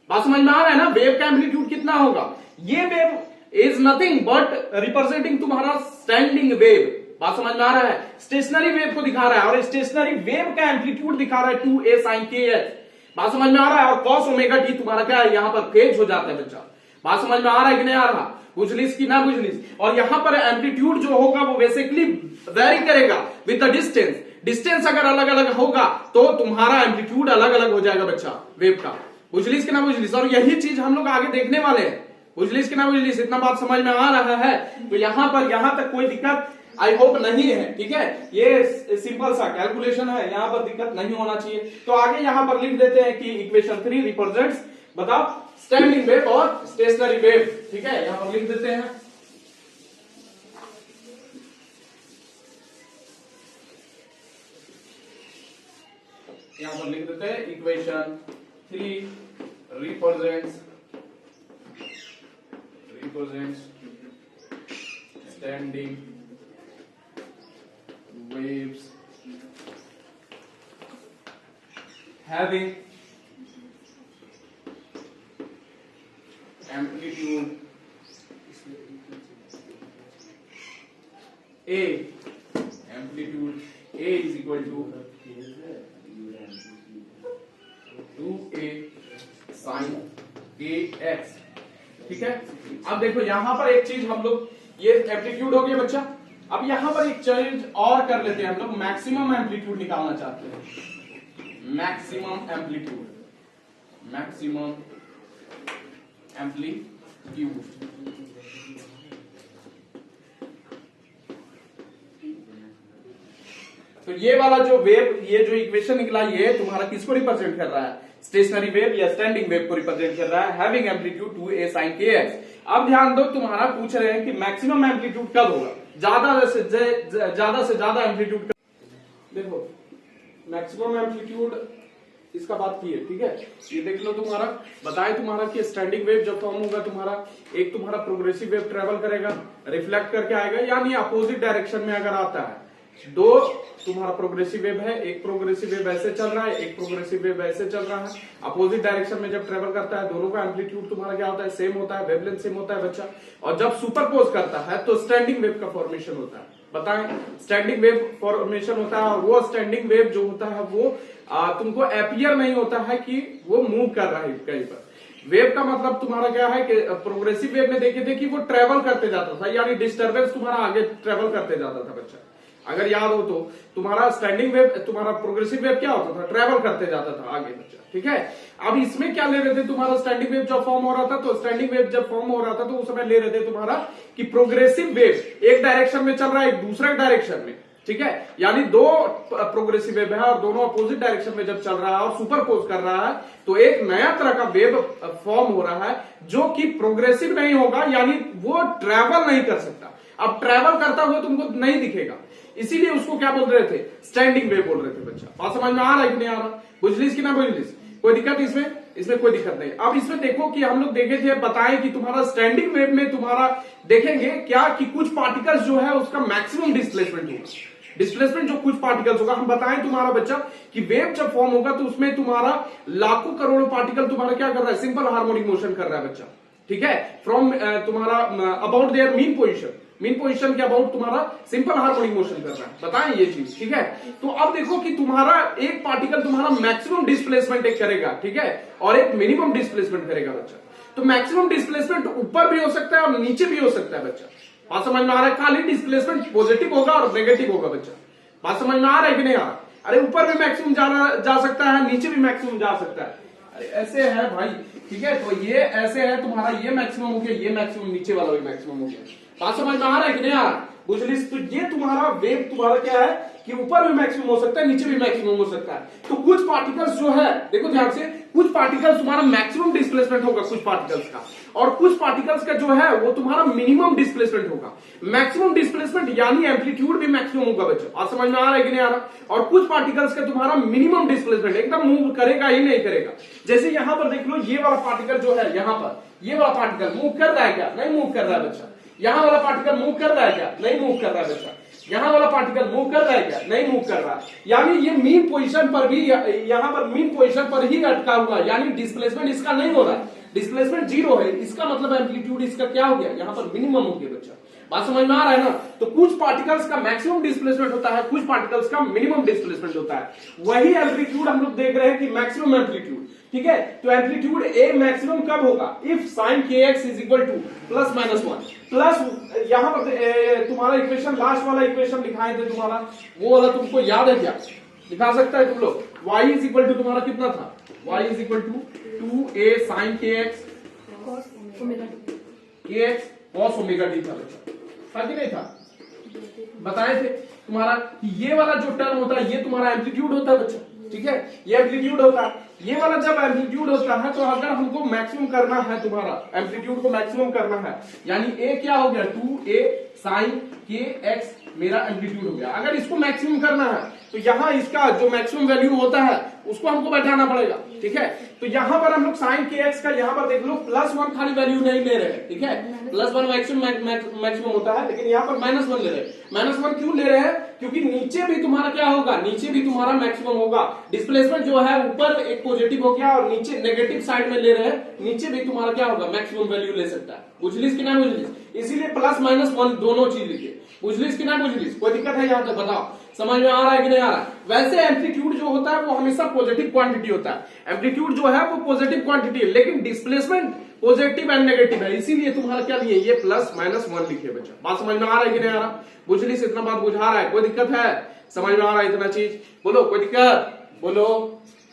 बात समझ में आ रहा है ना, वेव का एम्पलीट्यूड कितना होगा। ये wave is nothing but representing तुम्हारा स्टैंडिंग वेव, बात समझ में आ रहा है, स्टेशनरी वेव को दिखा रहा है, और स्टेशनरी वेव का एम्पलीट्यूड दिखा रहा है 2a sin kx, बात समझ में आ रहा है। और cos ओमेगा टी तुम्हारा क्या है, यहां पर फेज हो जाता है बच्चा, बात समझ में आ रहा है कि नहीं आ रहा, बुझलिस कि ना बुझलिस। और यहां पर एम्पलीट्यूड जो होगा वो बेसिकली वेरी करेगा विद द डिस्टेंस, डिस्टेंस अगर अलग अलग होगा तो तुम्हारा एम्पलीट्यूड अलग अलग हो जाएगा बच्चा वेव का, बुझलिस कि ना बुझलिस। और यही चीज हम लोग आगे देखने वाले हैं, बुझलिस कि ना बुझलिस, इतना बात समझ में आ रहा है। तो यहां तक कोई दिक्कत आई होप नहीं है, ठीक है, ये सिंपल सा कैलकुलेशन है, यहां पर दिक्कत नहीं होना चाहिए। तो आगे यहां पर लिख देते हैं कि इक्वेशन 3 रिप्रेजेंट्स, बताओ, स्टैंडिंग वेव और स्टेशनरी वेव, ठीक है, यहां पर लिख देते हैं। यहां पर लिख देते हैं equation 3 represents standing waves having amplitude A, amplitude A is equal to 2a sin kx, ठीक है। अब देखो यहां पर एक चीज हम लोग, ये एम्पलीट्यूड हो गया बच्चा, अब यहां पर एक चीज और कर लेते हैं हम लोग, मैक्सिमम एम्पलीट्यूड निकालना चाहते हैं, मैक्सिमम एम्पलीट्यूड तो ये वाला जो वेव, ये जो इक्वेशन निकला, ये तुम्हारा किसको रिप्रेजेंट कर रहा है, स्टेशनरी वेव या स्टैंडिंग वेव को रिप्रेजेंट कर रहा है, having amplitude 2a sin kx। अब ध्यान दो, तुम्हारा पूछ रहे हैं कि मैक्सिमम एम्पलीट्यूड कब होगा, ज्यादा से ज्यादा एम्पलीट्यूड। देखो मैक्सिमम एम्पलीट्यूड इसका बात की है, ठीक है, ये देख लो, तुम्हारा बताए तुम्हारा कि स्टैंडिंग वेव जब फॉर्म होगा, तुम्हारा एक तुम्हारा प्रोग्रेसिव वेव ट्रेवल करेगा, रिफ्लेक्ट करके आएगा, यानी अपोजिट डायरेक्शन में अगर आता है, दो तुम्हारा प्रोग्रेसिव वेव है, एक प्रोग्रेसिव वेव ऐसे चल रहा है, एक प्रोग्रेसिव वेव ऐसे चल रहा है, अपोजिट डायरेक्शन में जब ट्रेवल करता है, दोनों का एम्पलीट्यूड तुम्हारा क्या होता है, सेम होता है, वेवलेंथ सेम होता है बच्चा। और जब सुपरपोज करता है तो स्टैंडिंग वेव का फॉर्मेशन होता है, बताएं, स्टैंडिंग वेव फॉर्मेशन होता है। और वो स्टैंडिंग वेव जो होता है वो तुमको अपियर नहीं होता है कि वो मूव कर रहा है कहीं पर, वेव का मतलब तुम्हारा क्या है कि प्रोग्रेसिव वेव में देखे थे कि वो ट्रेवल करते जाता था, यानी डिस्टर्बेंस तुम्हारा आगे ट्रेवल करते जाता था बच्चा। अगर याद हो तो तुम्हारा स्टैंडिंग वेव, तुम्हारा प्रोग्रेसिव वेव क्या होता था, ट्रेवल करते जाता था आगे बच्चा, ठीक है। अब इसमें क्या ले रहे थे, तुम्हारा स्टैंडिंग वेव जब फॉर्म हो रहा था, तो स्टैंडिंग वेव जब फॉर्म हो रहा था तो उस समय ले रहे थे तुम्हारा कि प्रोग्रेसिव वेव एक डायरेक्शन में चल रहा है, एक दूसरे डायरेक्शन में, ठीक है। यानी दो प्रोग्रेसिव वेव है और दोनों अपोजिट डायरेक्शन में जब चल रहा है और सुपरपोज कर रहा है, तो एक नया तरह का वेव फॉर्म हो रहा है जो कि प्रोग्रेसिव नहीं होगा, यानी वो ट्रेवल नहीं कर सकता। अब ट्रेवल करता हुआ तुमको नहीं दिखेगा, इसीलिए उसको क्या बोल रहे थे, स्टैंडिंग वेव बोल रहे थे बच्चा। बात समझ में आ रहा है कि नहीं आ रहा, बुझलिस कि ना बुझलिस, कोई दिक्कत इसमें, इसमें कोई दिक्कत नहीं। अब इसमें देखो कि हम लोग देखे थे, बताएं कि तुम्हारा स्टैंडिंग वेव में तुम्हारा देखेंगे क्या कि कुछ पार्टिकल्स जो है उसका मैक्सिमम डिस्प्लेसमेंट होगा, डिस्प्लेसमेंट जो कुछ पार्टिकल्स होगा, हम बताएं तुम्हारा बच्चा कि वेव जब फॉर्म होगा तो उसमें तुम्हारा लाखों करोड़ों पार्टिकल तुम्हारा क्या कर रहा है, सिंपल हार्मोनिक मोशन कर रहा है बच्चा, ठीक है। फ्रॉम तुम्हारा अबाउट देयर मीन पोजीशन के अबाउट तुम्हारा सिंपल हार्मोनिक मोशन कर रहा है, बताएं ये चीज, ठीक है। तो अब देखो कि तुम्हारा एक पार्टिकल तुम्हारा मैक्सिमम डिस्प्लेसमेंट एक करेगा, ठीक है, और एक मिनिमम डिस्प्लेसमेंट करेगा बच्चा। तो मैक्सिमम डिस्प्लेसमेंट ऊपर भी हो सकता है और नीचे भी हो सकता है बच्चा। बात समझ में आ रहा है, खाली डिस्प्लेसमेंट पॉजिटिव होगा और नेगेटिव होगा बच्चा। बात समझ में आ रहा है कि नहीं आ रहा, अरे ऊपर भी मैक्सिमम जा सकता है, नीचे भी मैक्सिमम जा सकता है, अरे ऐसे है भाई, ठीक है। तो ये ऐसे है तुम्हारा, ये मैक्सिमम हो गया, ये मैक्सिमम, नीचे वाला भी मैक्सिमम हो गया। बात समझ में आ रहा है कि नहीं आ रहा, बुझलिस। तो ये तुम्हारा वेव तुम्हारा क्या है कि ऊपर भी मैक्सिमम हो सकता है, नीचे भी मैक्सिमम हो सकता है। तो कुछ पार्टिकल्स जो है, देखो ध्यान से, कुछ पार्टिकल्स तुम्हारा मैक्सिमम डिस्प्लेसमेंट होगा कुछ पार्टिकल्स का, और कुछ पार्टिकल्स का जो है वो तुम्हारा मिनिमम डिस्प्लेसमेंट होगा। मैक्सिमम डिस्प्लेसमेंट यानी एम्पलीट्यूड भी मैक्सिमम होगा बच्चों, बात समझ में आ रहा है कि नहीं आ रहा। और कुछ पार्टिकल्स का तुम्हारा मिनिमम डिस्प्लेसमेंट एकदम मूव करेगा ही नहीं करेगा। जैसे यहां पर देख लो, ये वाला पार्टिकल जो है, यहां पर ये वाला पार्टिकल मूव कर रहा है क्या, नहीं मूव कर रहा है बच्चा। यहां वाला पार्टिकल मूव कर रहा है क्या, नहीं मूव कर रहा है बच्चा। यहां वाला पार्टिकल मूव कर रहा है क्या, नहीं मूव कर रहा है। यानी ये मीन पोजीशन पर भी, यहां पर मीन पोजीशन पर ही अटका हुआ, यानी डिस्प्लेसमेंट इसका नहीं हो रहा है, डिस्प्लेसमेंट जीरो है। इसका मतलब एम्पलीट्यूड इसका क्या हो गया, यहां पर मिनिमम हो गया बच्चा। बात समझ में आ रहा है ना। तो कुछ पार्टिकल्स का मैक्सिमम डिस्प्लेसमेंट होता है, कुछ पार्टिकल्स का मिनिमम डिस्प्लेसमेंट होता है। वही एम्पलीट्यूड हम लोग देख रहे हैं कि मैक्सिमम एम्पलीट्यूड, ठीक है। तो एम्पलीट्यूड ए मैक्सिमम कब होगा, if sine K X is equal two plus minus one, plus यहां पर तुम्हारा इक्वेशन, लास्ट वाला इक्वेशन दिखाए थे तुम्हारा, वो वाला तुमको याद है क्या, दिखा सकता है तुम लोग। y इज इक्वल टू तुम्हारा कितना था, y is equal to 2a sine K X cos omega T था बच्चा, था कि नहीं था, बताए थे तुम्हारा कि ये वाला जो टर्म होता है ये तुम्हारा एम्पलीट्यूड होता है बच्चा, ठीक है, ये एम्पलीट्यूड होता है। ये वाला जब एम्पलीट्यूड होता है तो अगर हमको मैक्सिमम करना है, तुम्हारा एम्पलीट्यूड को मैक्सिमम करना है, यानी ए क्या हो गया, 2a साइन के एक्स मेरा एम्पलीट्यूड हो गया। अगर इसको मैक्सिमम करना है तो यहाँ इसका जो मैक्सिमम वैल्यू होता है उसको हमको बैठाना पड़ेगा, ठीक है। तो यहाँ पर हम लोग साइन के एक्स का यहाँ पर देख लो +1 खाली वैल्यू नहीं ले रहे हैं, ठीक है, +1 मैक्सिमम होता है, लेकिन यहाँ पर -1 ले रहे हैं। -1 क्यों ले रहे हैं, क्योंकि नीचे भी तुम्हारा क्या होगा, नीचे भी तुम्हारा मैक्सिमम होगा। डिस्प्लेसमेंट जो है ऊपर एक पॉजिटिव हो गया और नीचे नेगेटिव साइड में ले रहे हैं, नीचे भी तुम्हारा क्या होगा, मैक्सिमम वैल्यू ले सकता है। बुझलिस कि ना बुझलिस, इसीलिए +-1 दोनों चीज लिखिए। बुझलिस कि ना बुझलिस, कोई दिक्कत है यहाँ तक बताओ, समझ में आ रहा है कि नहीं आ रहा है। वैसे एम्पलीट्यूड जो होता है वो हमेशा पॉजिटिव क्वांटिटी होता है, एम्पलीट्यूड जो है वो पॉजिटिव क्वांटिटी है, लेकिन डिस्प्लेसमेंट पॉजिटिव एंड नेगेटिव है, इसीलिए तुम्हारा क्या लिए, ये +-1 लिखिए बच्चा। बात समझ में आ रहा है कि नहीं आ रहा, बुझलिस इतना बात बुझा रहा है, कोई दिक्कत है, समझ में आ रहा है इतना चीज, बोलो कोई दिक्कत, बोलो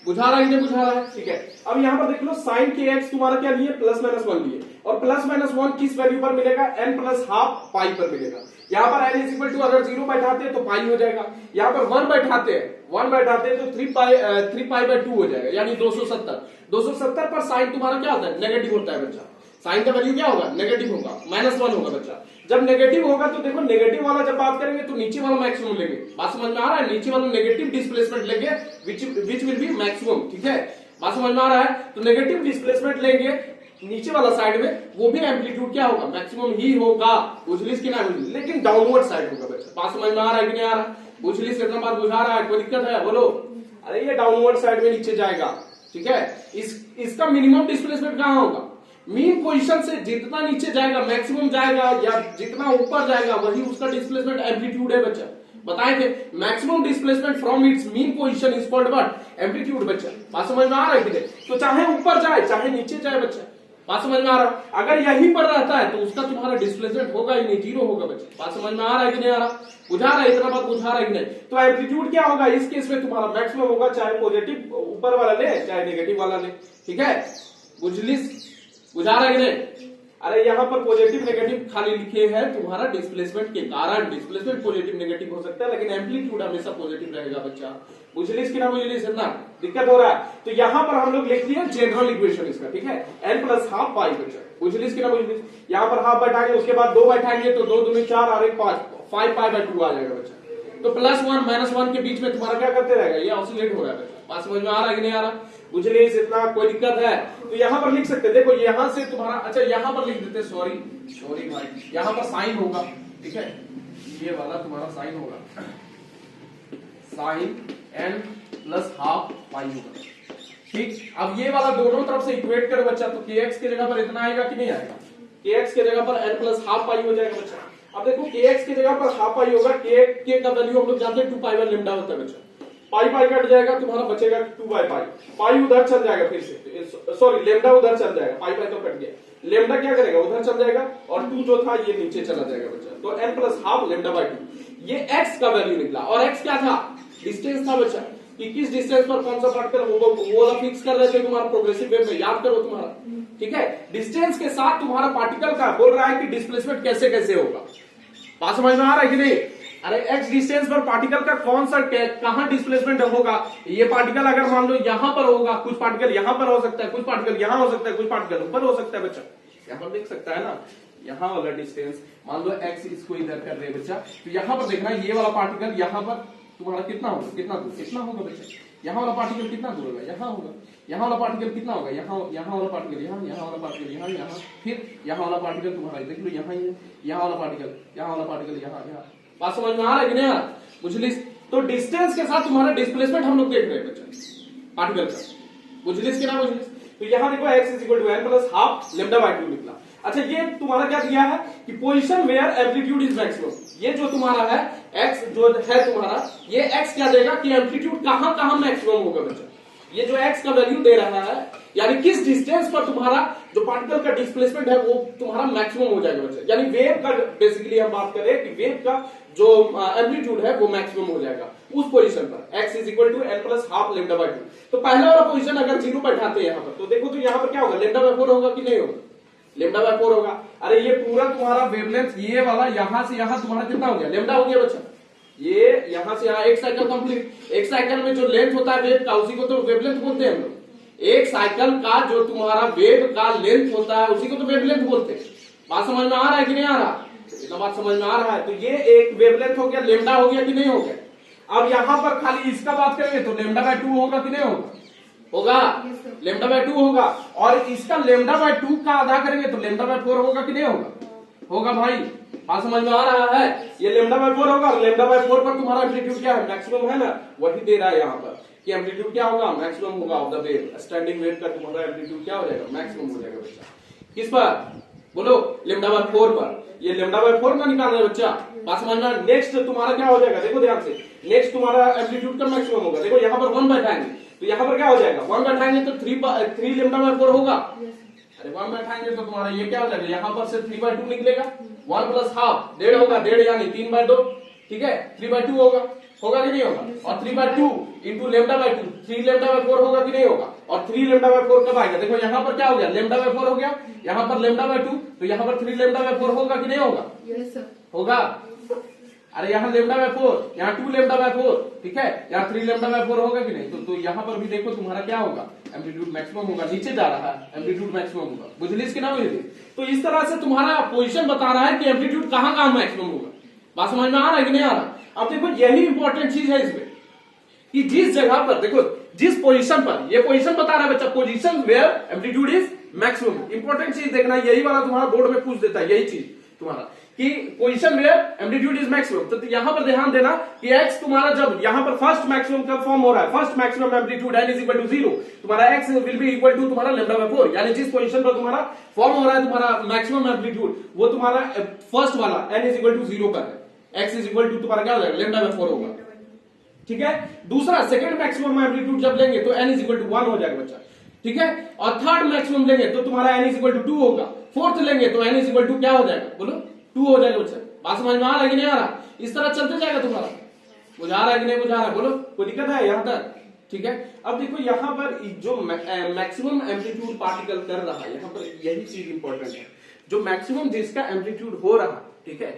बुझा रहा है कि नहीं बुझा रहा है, ठीक है। अब यहाँ पर देख लो साइन के एक्स तुम्हारा क्या लिए, +-1 लिए, और +-1 किस वैल्यू पर मिलेगा, n+12 पाई पर मिलेगा। यहाँ पर n इज इक्वल टू अगर 0 बैठाते हैं तो पाई हो जाएगा, यहाँ पर 1 बैठाते हैं तो 3π/2 हो जाएगा, यानी 270 पर साइन तुम्हारा क्या होता है, नेगेटिव होता है बच्चा। साइन का वैल्यू क्या होगा, नेगेटिव होगा, -1 होगा बच्चा। जब नेगेटिव होगा तो देखो, नेगेटिव वाला जब बात करेंगे तो नीचे वाला मैक्सिमम लेंगे, बात समझ में आ रहा है, नीचे वाला नेगेटिव डिस्प्लेसमेंट लेंगे विच विल बी मैक्सिमम, ठीक है, बात समझ में आ रहा है। तो नेगेटिव डिस्प्लेसमेंट लेंगे नीचे वाला साइड में, वो भी एम्पलीट्यूड क्या होगा, मैक्सिमम ही होगा। बुझलिस कि ना बुझलिस, लेकिन डाउनवर्ड साइड होगा बच्चा। बात समझ में आ रहा है कि नहीं आ रहा, बुझलिस इतना बात बुझा रहा है, कोई दिक्कत है बोलो। अरे ये डाउनवर्ड साइड में नीचे जाएगा, ठीक है। इसका मिनिमम डिस्प्लेसमेंट कहां होगा, मीन पोजीशन से जितना नीचे जाएगा मैक्सिमम जाएगा, या जितना ऊपर जाएगा वही उसका डिस्प्लेसमेंट एम्पलीट्यूड है बच्चा। बताए थे maximum displacement from its mean position is called what amplitude बच्चा। बात समझ में आ रहा है कि नहीं? तो चाहे ऊपर जाए चाहे नीचे जाए बच्चा, बात समझ में आ रहा है? अगर यहीं पर रहता है तो उसका तुम्हारा डिस्प्लेसमेंट होगा ही नहीं, जीरो होगा बच्चा। बात समझ में आ रहा है कि नहीं आ रहा? बुझा रहा है? इतना बात बुझा रहा है कि नहीं? तो एम्पलीट्यूड क्या होगा इस केस में तुम्हारा मैक्सिमम होगा, चाहे पॉजिटिव ऊपर वाला ले चाहे नेगेटिव वाला ले, ठीक है? बुझा रहा है कि नहीं? अरे यहाँ पर पॉजिटिव नेगेटिव खाली लिखे हैं तुम्हारा डिस्प्लेसमेंट के कारण, डिस्प्लेसमेंट पॉजिटिव नेगेटिव हो सकता है लेकिन एम्पलीट्यूड हमेशा पॉजिटिव रहेगा बच्चा। बुझलिस कि ना बुझलिस? इतना दिक्कत हो रहा है तो यहाँ पर हम लोग लिख दिए जनरल इक्वेशन इसका, ठीक है? n प्लस हाफ पाई बच्चा। बुझलिस कि ना बुझलिस? यहाँ पर हाफ बैठाएंगे, उसके बाद 2 बैठाएंगे तो 2 दूनी 4 और 1 5, 5 पाई बाय 2 आ जाएगा बच्चा। तो +1 -1 के बीच में तुम्हारा क्या करते रहेगा, ये ऑसिलेट हो रहा है बच्चा। बात समझ में आ रहा है कि नहीं आ रहा? बुझलिस? इतना कोई दिक्कत है तो यहाँ पर लिख सकते हैं। देखो यहाँ से तुम्हारा, अच्छा यहाँ पर लिख देते, सॉरी भाई, यहाँ पर साइन होगा, ठीक है? ये वाला तुम्हारा साइन होगा, sine n plus half pi होगा, ठीक? अब ये वाला दोनों तरफ से इक्वेट करो बच्चा, तो kx की जगह पर इतना आएगा कि नहीं आएगा? kx की जगह पर n प्लस हाफ पाई हो जाएगा बच्चा। अब देखो kx की जगह पर हाफ पाई होगा, k का वैल्यू हम लोग जानते हैं 2 पाई बाय लैम्डा होता है बच्चा। पाई पाई कट जाएगा, तुम्हारा बचेगा 2 बाय पाई, पाई उधर चल जाएगा, फिर से सॉरी लैम्डा उधर चल जाएगा, पाई पाई तो कट गया, लैम्डा क्या करेगा उधर चल जाएगा और 2 जो था ये नीचे चला जाएगा बच्चा। तो n plus half lambda by 2, ये x का वैल्यू निकला। और x क्या था? डिस्टेंस था बच्चा, कि किस डिस्टेंस पर कौन सा पार्टिकल होगा वो वाला फिक्स कर रहे थे तुम्हारा प्रोग्रेसिव वेव में, याद करो तुम्हारा, ठीक है? डिस्टेंस के साथ तुम्हारा पार्टिकल का बोल रहा है कि डिस्प्लेसमेंट कैसे कैसे होगा। बात समझ में आ रहा है कि नहीं? अरे x डिस्टेंस पर पार्टिकल का कौन सा कहां डिस्प्लेसमेंट होगा, ये पार्टिकल अगर मान लो यहां पर होगा, कुछ पार्टिकल यहां पर हो सकता है, कुछ पार्टिकल यहां हो सकता है, कुछ पार्टिकल ऊपर हो सकता है बच्चा। यहां पर देख सकता है ना, यहां वाला डिस्टेंस मान लो x इसको इधर कर रहे हैं बच्चा, तो यहां पर देखना ये वाला पार्टिकल यहां पर तुम्हारा कितना होगा, कितना दूर, कितना होगा बच्चा? यहाँ वाला पार्टिकल कितना दूर होगा, यहाँ होगा। यहाँ वाला पार्टिकल कितना होगा, यहाँ वाला पार्टिकल यहाँ, यहाँ वाला पार्टिकल यहाँ, फिर यहाँ वाला पार्टिकल तुम्हारा देख लो यहाँ ही है, यहाँ वाला पार्टिकल यहाँ। बात समझ में आ रहा है कि नहीं आ रहा? बुझलिस? तो डिस्टेंस के साथ तुम्हारा डिस्प्लेसमेंट हम लोग देख रहे हैं बच्चा पार्टिकल का। बुझलिस कि ना बुझलिस? तो यहाँ देखो x equal to n plus half lambda by 2 निकला। अच्छा ये तुम्हारा क्या दिया है कि position where amplitude is maximum, ये जो तुम्हारा है x जो है तुम्हारा, ये x क्या देगा कि एम्पलीट्यूड कहां कहां मैक्सिमम होगा बच्चा। ये जो x का वैल्यू दे रहा है यानी किस डिस्टेंस पर तुम्हारा जो पार्टिकल का डिस्प्लेसमेंट है वो तुम्हारा मैक्सिमम हो जाएगा बच्चा। यानी वेव का बेसिकली हम बात करें कि वेव का जो एम्पलीट्यूड है वो मैक्सिमम हो जाएगा उस पोजीशन पर x is equal to n plus half lambda by 2। तो पहला वाला पोजीशन अगर 0 बैठाते हैं यहाँ पर तो देखो तो यहाँ पर क्या होगा, लैम्डा बाय 4 होगा कि नहीं होगा? लैम्डा बाय 4 होगा। अरे ये पूरा तुम्हारा वेवलेंथ ये वाला यहां से यहां तुम्हारा कितना हो गया, लैम्डा हो गया बच्चा। ये यहां से यहां एक साइकिल कंप्लीट, एक साइकिल में जो लेंथ होता है वेव का उसी को तो वेवलेंथ बोलते हैं हम लोग। एक साइकिल का जो तुम्हारा वेव का लेंथ होता है उसी को तो वेवलेंथ बोलते हैं। बात समझ में आ रहा है कि नहीं आ रहा? इतना बात समझ में आ रहा है। तो ये एक वेवलेंथ हो गया, लैम्डा हो गया कि नहीं हो गया? अब यहां पर खाली इसका बात करेंगे तो लैम्डा बाय 2 होगा कि नहीं होगा? होगा, लैम्डा बाय 2 होगा। और इसका लैम्डा बाय 2 का आधा करेंगे तो लैम्डा बाय 4 होगा कि नहीं होगा? होगा भाई। बात समझ में आ रहा है? ये लैम्डा बाय 4 होगा, लैम्डा बाय 4 पर तुम्हारा एम्पलीट्यूड क्या है, मैक्सिमम है ना, वही दे रहा है यहाँ पर कि एम्पलीट्यूड क्या होगा, मैक्सिमम होगा of the wave. Standing wave का तुम्हारा एम्पलीट्यूड क्या हो जाएगा, मैक्सिमम हो जाएगा बच्चा। किस पर बोलो, लैम्डा बाय 4 पर। ये लैम्डा बाय 4 का निकाल रहा है बच्चा। बात समझ में? नेक्स्ट तुम्हारा क्या हो जाएगा, देखो ध्यान से, नेक्स्ट तुम्हारा एम्पलीट्यूड का मैक्सिमम होगा। देखो यहाँ पर 1 बैठाएंगे तो यहाँ पर क्या हो जाएगा, 1 बैठाएंगे तो 3 लैम्डा बाय 4 होगा। अरे 1 बैठाएंगे तो तुम्हारा ये क्या हो जाएगा, यहाँ पर से 3 बाय 2 निकलेगा, 1 प्लस हाफ 1.5 होगा, 1.5 यानी 3 बाय 2, ठीक है, 3 बाय 2 होगा कि नहीं होगा? और 3 by 2 into lambda by 2, 3 lambda by 4 होगा कि नहीं होगा? और 3 लैम्डा बाय 4 कब आएगा, देखो यहाँ पर क्या हो गया, लैम्डा बाय 4 हो गया, यहाँ पर लैम्डा बाय 2, तो यहाँ पर 3 लैम्डा बाय 4 होगा कि नहीं होगा? होगा। अरे यहाँ लैम्डा बाय 4, यहाँ 2 लैम्डा बाय 4, ठीक है, यहाँ 3 लैम्डा बाय 4 होगा कि नहीं? तो यहाँ पर भी देखो तुम्हारा क्या होगा, एम्पलीट्यूड मैक्सिमम होगा, नीचे जा रहा है एम्पलीट्यूड मैक्सिमम होगा। बुझलिस कि ना बुझलिस? तो इस तरह से तुम्हारा पोजीशन बता रहा है कि एम्पलीट्यूड कहां कहां मैक्सिमम होगा। बात समझ में आ रहा है कि नहीं आ रहा? अब देखो यही इंपॉर्टेंट चीज है इसमें कि जिस जगह पर देखो, जिस पोजीशन पर, ये पोजीशन बता रहा है बच्चा, position where amplitude is maximum. Important चीज देखना, यही वाला तुम्हारा बोर्ड में पूछ देता है, यही चीज तुम्हारा कि position where amplitude is maximum. तो यहां पर ध्यान देना कि x तुम्हारा जब यहां पर फर्स्ट मैक्सिमम कब फॉर्म हो रहा है, first maximum amplitude n is equal to 0, तुम्हारा x will be equal to तुम्हारा लैम्डा बाय 4। यानी जिस पोजीशन पर तुम्हारा फॉर्म हो रहा है तुम्हारा मैक्सिमम एम्पलीट्यूड, वो तुम्हारा फर्स्ट वाला n इज इक्वल टू 0 पर है। x इज इक्वल टू तुम्हारा क्या हो जाएगा, लेमडा बाय 4 होगा। ठीक है, दूसरा सेकंड मैक्सिमम एम्पलीट्यूड जब लेंगे तो n इज इक्वल टू 1 हो जाएगा बच्चा। ठीक है, और थर्ड मैक्सिमम लेंगे तो तुम्हारा n इज इक्वल टू 2 होगा। फोर्थ लेंगे तो n इज इक्वल टू क्या हो जाएगा, बोलो 2 हो जाएगा बच्चा। बात समझ में आ रहा है कि नहीं आ रहा? इस तरह चलते जाएगा तुम्हारा, बुझा रहा है कि नहीं बुझा रहा है, बोलो कोई दिक्कत है यहां तक? ठीक है, अब देखो यहां पर जो मैक्सिमम एम्पलीट्यूड पार्टिकल कर रहा है, यहां पर यही चीज इंपॉर्टेंट है, जो मैक्सिमम जिसका एम्पलीट्यूड हो रहा, ठीक है,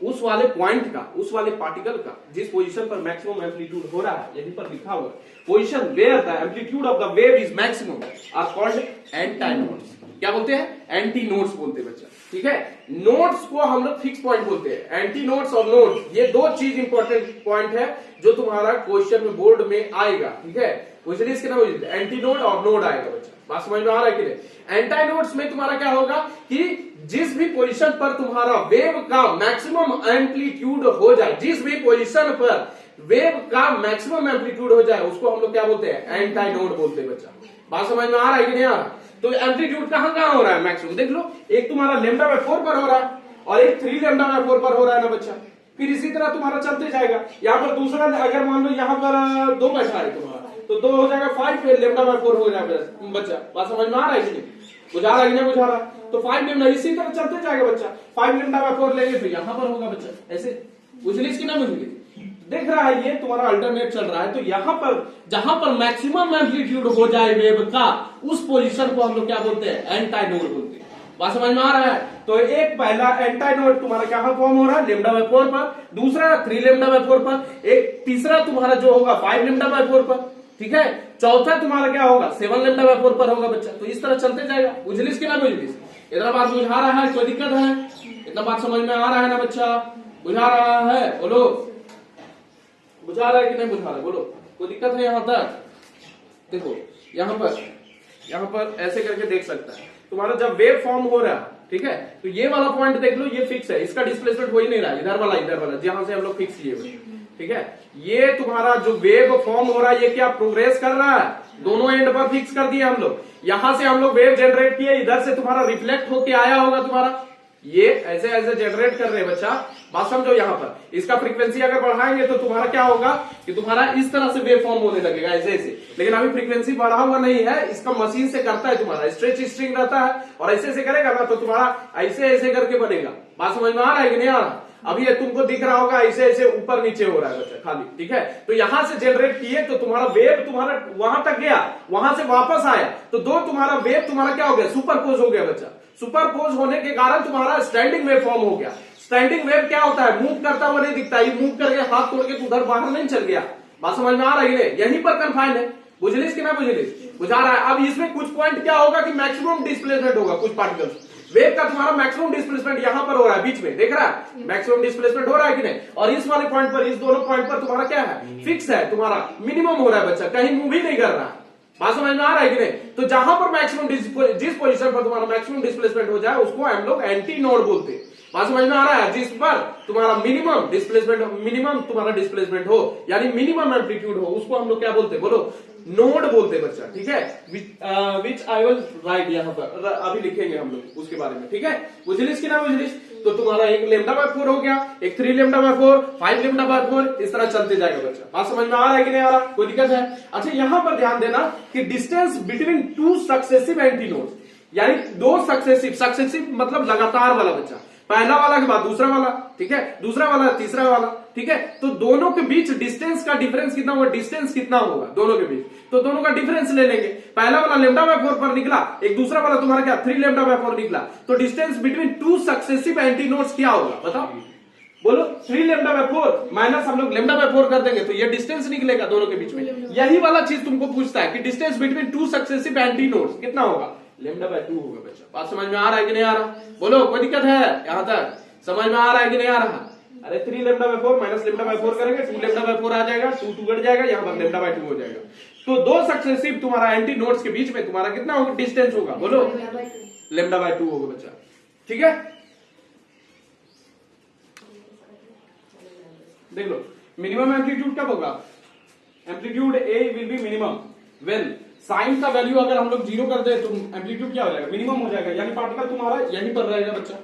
उस वाले पॉइंट का, उस वाले पार्टिकल का जिस पोजीशन पर मैक्सिमम एम्पलीट्यूड हो रहा है, यहीं पर लिखा हुआ है position where the amplitude of the wave is maximum are called antinodes. क्या बोलते हैं? एंटी नोड्स बोलते हैं बच्चा। ठीक है, नोड्स को हम लोग फिक्स पॉइंट बोलते हैं। एंटी नोड्स और नोड्स, ये दो चीज इंपॉर्टेंट पॉइंट है जो तुम्हारा क्वेश्चन में बोर्ड में आएगा। ठीक है, इसलिए इसके नाम एंटी नोड और नोड आएगा बच्चा। बात समझ में आ रहा है कि नहीं? एंटी नोड्स में तुम्हारा क्या होगा कि जिस भी पोजीशन पर तुम्हारा वेव का मैक्सिमम एम्पलीट्यूड हो जाए, जिस भी पोजीशन पर वेव का मैक्सिमम एम्पलीट्यूड हो जाए, उसको हम लोग क्या बोलते हैं? एंटी नोड बोलते हैं बच्चा। बात समझ में आ रहा है कि नहीं आ रहा? तो एम्पलीट्यूड कहां कहां हो रहा है मैक्सिमम, देख लो, एक तुम्हारा लेमडा बाय 4 पर हो रहा है और एक 3 लेमडा बाय 4 पर हो रहा है ना बच्चा। फिर इसी तरह तुम्हारा चलते जाएगा। यहाँ पर दूसरा, अगर मान लो यहाँ पर 2 बैठा है तुम्हारा, तो 2 हो जाएगा 5 लेमडा बाय 4 हो जाएगा बच्चा। बात समझ में आ रहा है कि नहीं? बुझा रहा है कि नहीं बुझा रहा? तो 5 लेमडा इसी तरह चलते जाएगा बच्चा। 5 लेमडा बाय 4 लेंगे तो यहाँ पर होगा बच्चा, ऐसे बुझली इसकी ना बुझली? देख रहा है ये तुम्हारा अल्टरनेट चल रहा है, तो यहां पर जहां पर मैक्सिमम एम्पलीट्यूड हो जाए वेव का, उस पोजीशन को हम लोग क्या बोलते हैं? एंटी नोड बोलते हैं। बात समझ में आ रहा है? तो एक पहला एंटी नोड तुम्हारा कहां फॉर्म हो रहा है? लेमडा बाय 4 पर, दूसरा 3 लेमडा बाय 4 पर, एक तीसरा तुम्हारा जो होगा 5 लेमडा बाय 4 पर। ठीक है, चौथा तुम्हारा क्या होगा? 7 लेमडा बाय 4 पर होगा बच्चा। तो इस तरह चलते जाएगा। बुझलिस कि ना बुझलिस? इतना बात बुझा रहा है? कोई दिक्कत है? इतना बात समझ में आ रहा है ना बच्चा? बुझा रहा है? बोलो बुझा रहा है कि नहीं बुझा रहा है? बोलो कोई दिक्कत है यहां तक? देखो यहां पर ऐसे करके देख सकता है तुम्हारा जब वेव फॉर्म हो रहा है। ठीक है, तो ये वाला पॉइंट देख लो, ये फिक्स है, इसका डिस्प्लेसमेंट हो ही नहीं रहा, इधर वाला जहां से हम लोग फिक्स किए हुए। ठीक है, ये तुम्हारा जो वेव फॉर्म हो रहा है, ये क्या प्रोग्रेस कर रहा है? दोनों एंड पर फिक्स कर दिए हम लोग। यहां से हम लोग वेव जनरेट किए, इधर से तुम्हारा रिफ्लेक्ट होके आया होगा तुम्हारा, ये ऐसे ऐसे जनरेट कर रहे हैं बच्चा। बात समझो, यहां पर इसका फ्रीक्वेंसी अगर बढ़ाएंगे तो तुम्हारा क्या होगा कि तुम्हारा इस तरह से वेव फॉर्म होने लगेगा, ऐसे ऐसे। लेकिन अभी फ्रीक्वेंसी बढ़ा हुआ नहीं है, इसका मशीन से करता है तुम्हारा, स्ट्रेच स्ट्रिंग रहता है और ऐसे ऐसे करेगा ना, तो तुम्हारा ऐसे ऐसे करके बनेगा। बात समझ में आ रहा है कि नहीं आ रहा? अभी ये तुमको दिख रहा होगा ऐसे ऐसे ऊपर नीचे हो रहा है बच्चा खाली। ठीक है, तो यहां से जनरेट किए तो तुम्हारा वेव तुम्हारा वहां तक गया, वहां से वापस आया, तो दो तुम्हारा वेव तुम्हारा क्या हो गया? सुपरपोज हो गया बच्चा। सुपरपोज होने के कारण तुम्हारा स्टैंडिंग वेव फॉर्म हो गया। स्टैंडिंग वेव क्या होता है? मूव करता हुआ नहीं दिखता, ये मूव करके हाथ तोड़ के उधर बाहर नहीं चल गया। बात समझ में आ रही है? यहीं पर कन्फाइंड है। बुझलिस कि ना बुझलिस? बुझा रहा है? अब इसमें कुछ पॉइंट क्या होगा कि मैक्सिमम डिस्प्लेसमेंट होगा, कुछ पार्टिकल्स वेव का तुम्हारा मैक्सिमम डिस्प्लेसमेंट यहां पर हो रहा है, बीच में देख रहा है मैक्सिमम डिस्प्लेसमेंट हो रहा है कि नहीं? और इस वाले पॉइंट पर, इस दोनों पॉइंट पर तुम्हारा क्या है? फिक्स है, तुम्हारा मिनिमम हो रहा है बच्चा, कहीं मूव ही नहीं कर रहा है। बात समझ में आ रहा है कि नहीं? तो जहां पर मैक्सिमम जिस पोजीशन पर तुम्हारा मैक्सिमम डिस्प्लेसमेंट हो जाए, उसको हम लोग एंटी नोड बोलते हैं। बात समझ में आ रहा है? जिस पर तुम्हारा मिनिमम डिस्प्लेसमेंट हो, यानी मिनिमम एम्पलीट्यूड हो, उसको हम लोग क्या बोलते हैं? बोलो नोड बोलते हैं बच्चा। ठीक है, विच आई विल राइट, यहां पर अभी लिखेंगे हम लोग उसके बारे में। ठीक है, बुझलिस कि ना बुझलिस? तो तुम्हारा एक लेमडा बाय 4 हो गया, एक 3 लेमडा बाय 4, 5 लेमडा बाय 4, इस तरह चलते जाएगा बच्चा। बात समझ में आ रहा है कि नहीं आ रहा? कोई दिक्कत है? अच्छा, यहां पर ध्यान देना कि distance between 2 successive anti nodes, यानी 2 सक्सेसिव मतलब लगातार वाला बच्चा, पहला वाला के बाद दूसरा वाला, ठीक है, दूसरा वाला तीसरा वाला, ठीक है, तो दोनों के बीच डिस्टेंस का डिफरेंस कितना होगा? डिस्टेंस कितना होगा दोनों के बीच? तो दोनों का डिफरेंस ले लेंगे। पहला वाला लेमडा बाय 4 पर निकला, एक दूसरा वाला तुम्हारा क्या 3 लेमडा बाय 4 निकला, तो distance between 2 successive anti nodes क्या होगा? बताओ, बोलो। 3 लेमडा बाय 4 माइनस हम लोग लेमडा बाय 4 कर देंगे, तो ये डिस्टेंस निकलेगा दोनों के बीच में। यही वाला चीज तुमको पूछता है कि distance between 2 successive anti nodes कितना होगा? लेमडा बाय 2 होगा बच्चा। बात समझ में आ रहा है कि नहीं आ रहा? बोलो, कोई दिक्कत है यहां तक? समझ में आ रहा है कि नहीं आ रहा? अरे 3 lambda by 4 minus lambda by 4 करेंगे, 2 लेमडा बाय 4 आ जाएगा, 2 कट जाएगा, यहां पर लेमडा बाय 2 हो जाएगा। तो 2 सक्सेसिव तुम्हारा एंटी नोड्स के बीच में तुम्हारा कितना होगा? डिस्टेंस होगा, बोलो लेमडा बाय 2 होगा बच्चा। ठीक है, देख लो, मिनिमम एम्पलीट्यूड कब होगा? Amplitude A will be minimum when sine का वैल्यू अगर हम लोग 0 कर दे तो एम्पलीट्यूड क्या हो जाएगा? मिनिमम हो जाएगा, यानी पार्टिकल तुम्हारा यहीं पर रहेगा बच्चा।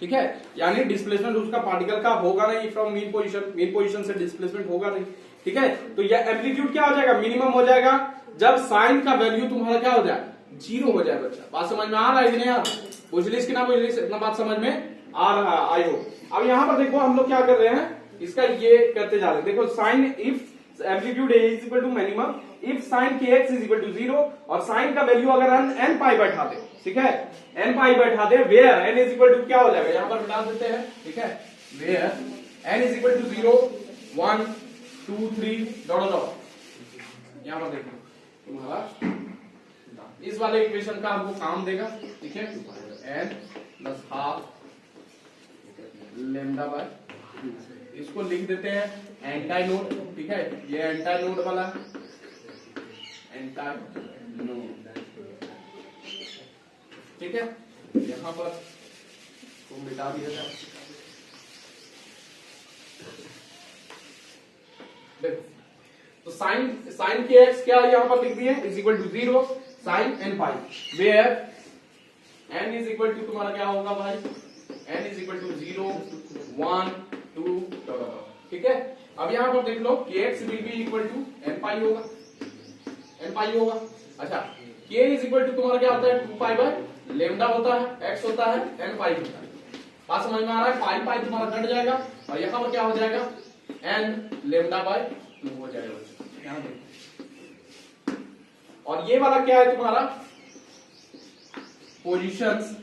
ठीक है, यानी डिस्प्लेसमेंट उसका पार्टिकल का होगा नहीं फ्रॉम मीन पोजीशन से डिस्प्लेसमेंट होगा नहीं। ठीक है, तो यह एम्पलीट्यूड क्या हो जाएगा, मिनिमम हो जाएगा जब साइन का वैल्यू तुम्हारा क्या हो जाए, 0 हो जाए। बच्चा बात समझ में आ रहा है कि नहीं आ रहा, बुझलिस कि ना बुझलिस, इतना बात समझ में आ रहा है, आई हो। अब यहां पर देखो हम लोग क्या कर रहे हैं, इसका ये करते जा रहे हैं। देखो sine if amplitude is equal to minimum if sine K X is equal to 0, और साइन का वैल्यू अगर हम एन पाई बैठा दे, ठीक है, एन पाई बैठा दे, where N is equal to क्या हो जाएगा, यहां पर बता देते हैं। ठीक है, where N is equal to 0 1 2 3 dot dot, यहां पर देखो तुम्हारा इस वाले इक्वेशन का हमको काम देगा। ठीक है, N plus half lambda by, इसको लिख देते हैं एंटाई नोड। ठीक है, ये एंटाई नोड वाला, एंटाई नोड। ठीक है, यहां पर को मिटा दिया जाए। देखो तो साइन के एक्स क्या यहां पर लिख दिए, is equal to 0 sine N pi, where N is equal to तुम्हारा क्या होगा भाई, एन इज इक्वल टू 0 1 2। ठीक है, अब यहां पर देख लो के X will be equal to N pi होगा, एन पाई होगा। अच्छा, के इज इक्वल टू तुम्हारा क्या होता है, 2 पाई बाय लेमडा होता है, एक्स होता है, एन पाई होता है। बात समझ में आ रहा है, पाई पाई तुम्हारा कट जाएगा और यहां पर क्या हो जाएगा, एन लेमडा बाय 2 हो जाएगा। यहां देखो, और ये वाला क्या है तुम्हारा, positions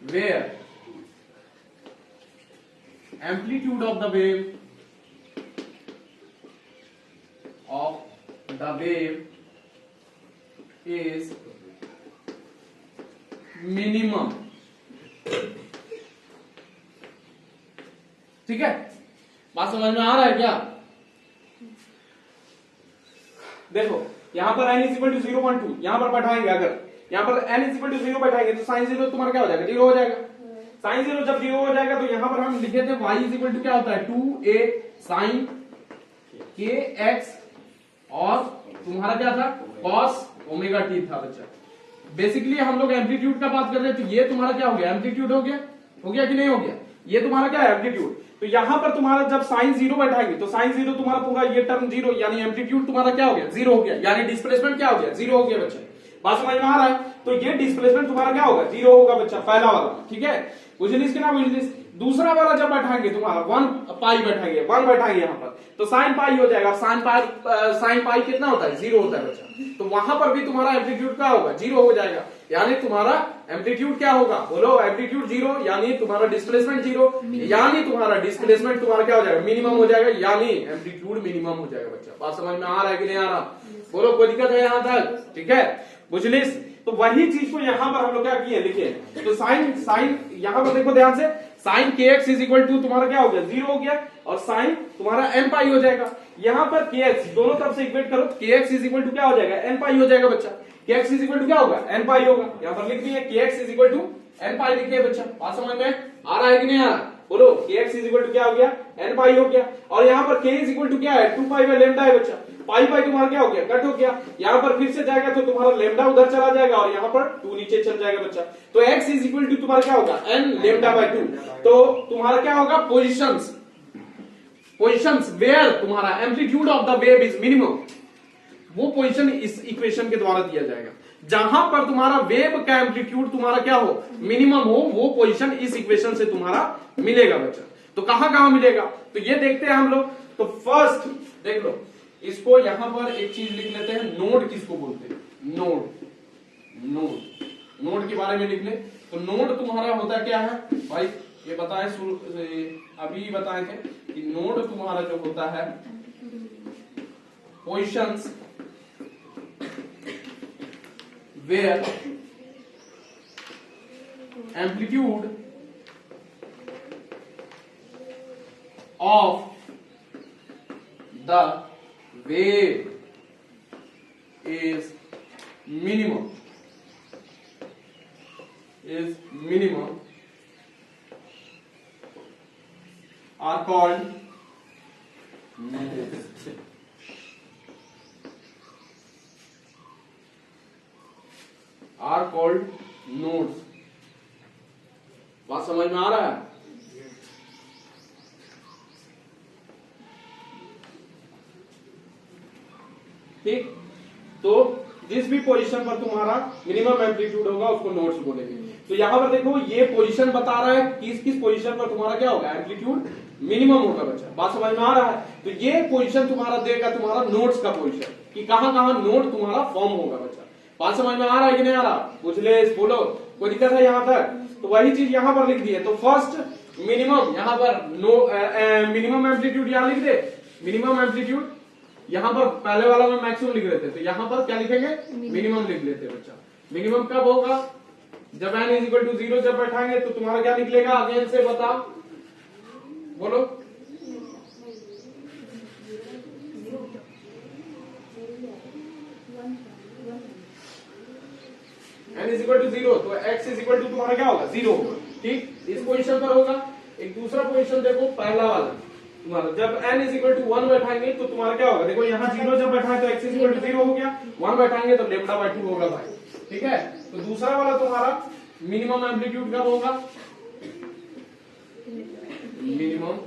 where amplitude of the wave is minimum। ठीक है, बात समझ में आ रहा है क्या, देखो यहां पर n इज इक्वल टू 0 1 2 यहां पर बैठाएंगे, अगर यहां पर n इज इक्वल टू 0 बैठाएंगे तो साइन 0 तुम्हारा क्या हो जाएगा, 0 हो जाएगा। साइन 0 जब 0 हो जाएगा तो यहां पर हम लिखे थे y इज इक्वल टू क्या होता है, 2a साइन के एक्स, और तुम्हारा क्या था, कॉस ओमेगा टी था। बच्चा बेसिकली हम लोग एम्पलीट्यूड का बात कर रहे थे, तो ये तुम्हारा क्या हो गया, एम्पलीट्यूड हो गया कि नहीं हो गया, ये तुम्हारा क्या है, एम्पलीट्यूड। तो यहां पर तुम्हारा जब साइन 0 बैठाएंगे तो साइन 0 तुम्हारा पूरा ये टर्म 0, यानी एम्पलीट्यूड तुम्हारा क्या हो गया, 0 हो गया, यानी डिस्प्लेसमेंट क्या हो गया, 0 हो गया। बच्चा बात समझ में आ रहा है, तो ये डिस्प्लेसमेंट तुम्हारा क्या होगा, 0 होगा बच्चा, पहला वाला। ठीक है, बुझलिस कि ना बुझलिस। दूसरा वाला जब बैठाएंगे तुम्हारा 1 पाई बैठाएंगे, 1 बैठाएंगे यहां पर, तो साइन पाई हो जाएगा। साइन पाई कितना होता है, 0 होता है बच्चा, तो वहां पर भी तुम्हारा एम्पलीट्यूड क्या होगा, 0 हो जाएगा, यानी तुम्हारा एम्पलीट्यूड क्या होगा, बोलो एम्पलीट्यूड 0, यानी तुम्हारा डिस्प्लेसमेंट 0, यानी तुम्हारा डिस्प्लेसमेंट तुम्हारा क्या हो जाएगा, मिनिमम हो जाएगा, यानी एम्पलीट्यूड मिनिमम हो जाएगा। बच्चा बात समझ में आ रहा है कि नहीं आ रहा, बोलो कोई दिक्कत है यहां तक। ठीक है, बुझलिस। तो वही चीज को यहां पर हम लोग क्या किए, लिखे, तो साइन यहां पर देखो ध्यान से, sign K X is equal to तुम्हारा क्या हो गया, 0 हो गया, और साइन तुम्हारा एन पाई हो जाएगा। यहां पर के एक्स दोनों तरफ से इक्वेट करो, के एक्स इज इक्वल टू क्या हो जाएगा, एन पाई हो जाएगा। बच्चा के एक्स इज इक्वल टू क्या होगा, एन पाई होगा, यहां पर लिख दिए के X is equal to N pi लिखे। बच्चा बात समझ में आ रहा है कि नहीं आ रहा, बोलो के एक्स इज इक्वल टू क्या हो गया, एन पाई हो गया, और यहाँ पर के इज इक्वल टू क्या है, 2 पाई बाय लेमडा है। बच्चा पाई पाई तुम्हारा क्या हो गया, कट हो गया, यहाँ पर फिर से जाएगा तो तुम्हारा लेमडा उधर चला जाएगा और यहाँ पर 2 नीचे चल जाएगा। बच्चा तो x इज इक्वल टू तुम्हारा क्या होगा, n लेमडा बाय 2, तो तुम्हारा क्या होगा, पोजिशंस वेयर तुम्हारा amplitude of the wave is minimum, वो पोजीशन इस इक्वेशन के द्वारा दिया जाएगा। जहां पर तुम्हारा वेव का एम्पलीट्यूड तुम्हारा क्या हो, मिनिमम हो, वो पोजीशन इस इक्वेशन से तुम्हारा मिलेगा। बच्चा तो कहां कहां मिलेगा, तो ये देखते हैं हम लोग। तो फर्स्ट देख लो, इसको यहां पर एक चीज लिख लेते हैं, नोड किसको बोलते हैं, नोड के बारे में लिख ले। तो नोड तुम्हारा होता क्या है भाई, ये बताए अभी बताए थे कि नोड तुम्हारा जो होता है, positions where amplitude of the wave is minimum are called nodes। Are called nodes. बात समझ में आ रहा है? ठीक, तो जिस भी पोजीशन पर तुम्हारा मिनिमम एम्पलीट्यूड होगा उसको नोड्स बोलेंगे। तो यहां पर देखो ये पोजीशन बता रहा है किस किस पोजीशन पर तुम्हारा क्या होगा, एम्पलीट्यूड मिनिमम होगा बच्चा। बात समझ में आ रहा है? तो ये पोजीशन तुम्हारा देगा तुम्हारा नोड्स का पोजीशन कि कहां कहां नोड तुम्हारा फॉर्म होगा बच्चा। बात समझ में आ रहा है कि नहीं आ रहा? पूछ ले, बोलो, कोई दिक्कत है यहां तक? तो वही चीज यहां पर लिख दी है। तो फर्स्ट मिनिमम यहां पर मिनिमम एम्पलीट्यूड यहां लिख दे, मिनिमम एम्पलीट्यूड। यहां पर पहले वाला में मैक्सिमम लिख रहे थे, तो यहां पर क्या लिखेंगे, मिनिमम लिख लेते हैं बच्चा। मिनिमम कब होगा, जब n इज इक्वल टू 0 जब बैठाएंगे तो तुम्हारा क्या निकलेगा, अगेन से बता, बोलो। n इज इक्वल टू 0 तो x इज इक्वल टू तुम्हारा क्या होगा, 0 होगा। ठीक, इस पोजीशन पर होगा। एक दूसरा पोजीशन देखो, पहला वाला तुम्हारा जब n इज इक्वल टू 1 बैठाएंगे तो तुम्हारा क्या होगा, देखो यहाँ 0 जब बैठा है तो x इज इक्वल टू 0 हो गया, 1 बैठाएंगे तो लेम्डा बाय 2 होगा भाई। ठीक है, तो दूसरा वाला तुम्हारा मिनिमम एम्पलीट्यूड कब होगा, मिनिमम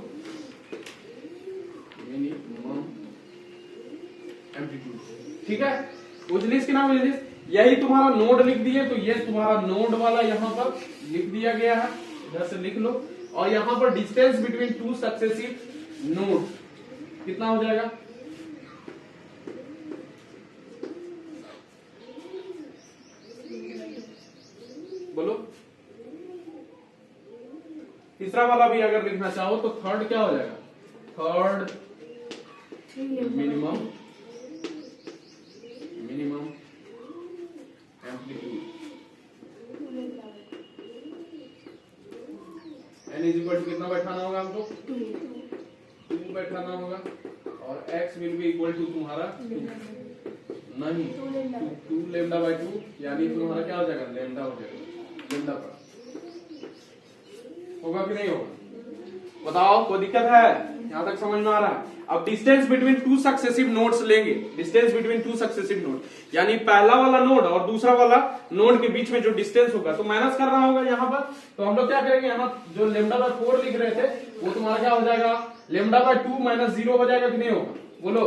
एम्पलीट्यूड। ठीक है, उजलिस की नाम उजलिस, यही तुम्हारा नोड लिख दिए, तो ये तुम्हारा नोड वाला यहाँ पर लिख दिया गया है, इधर से लिख लो। और यहाँ पर distance between two successive node कितना हो जाएगा, बोलो। तीसरा वाला भी अगर लिखना चाहो तो थर्ड क्या हो जाएगा, third minimum amplitude. n is equal to कितना बैठाना होगा हमको, 2 बैठाना होगा। और x will be equal to तुम्हारा नहीं 2 लेम्डा बाय 2, यानी तुम्हारा क्या हो जाएगा, लेम्डा हो जाएगा। लेम्डा पर होगा कि नहीं होगा, बताओ, कोई दिक्कत है? यहां तक समझ में आ रहा है? अब distance between two successive nodes लेंगे, distance between two successive node, यानी पहला वाला नोड और दूसरा वाला नोड के बीच में जो डिस्टेंस होगा तो माइनस करना होगा यहाँ पर। तो हम लोग क्या करेंगे, यहाँ जो लेम्डा बाय 4 लिख रहे थे वो तुम्हारा क्या हो जाएगा, लेम्डा बाय 2 माइनस 0 हो जाएगा कि नहीं होगा, बोलो।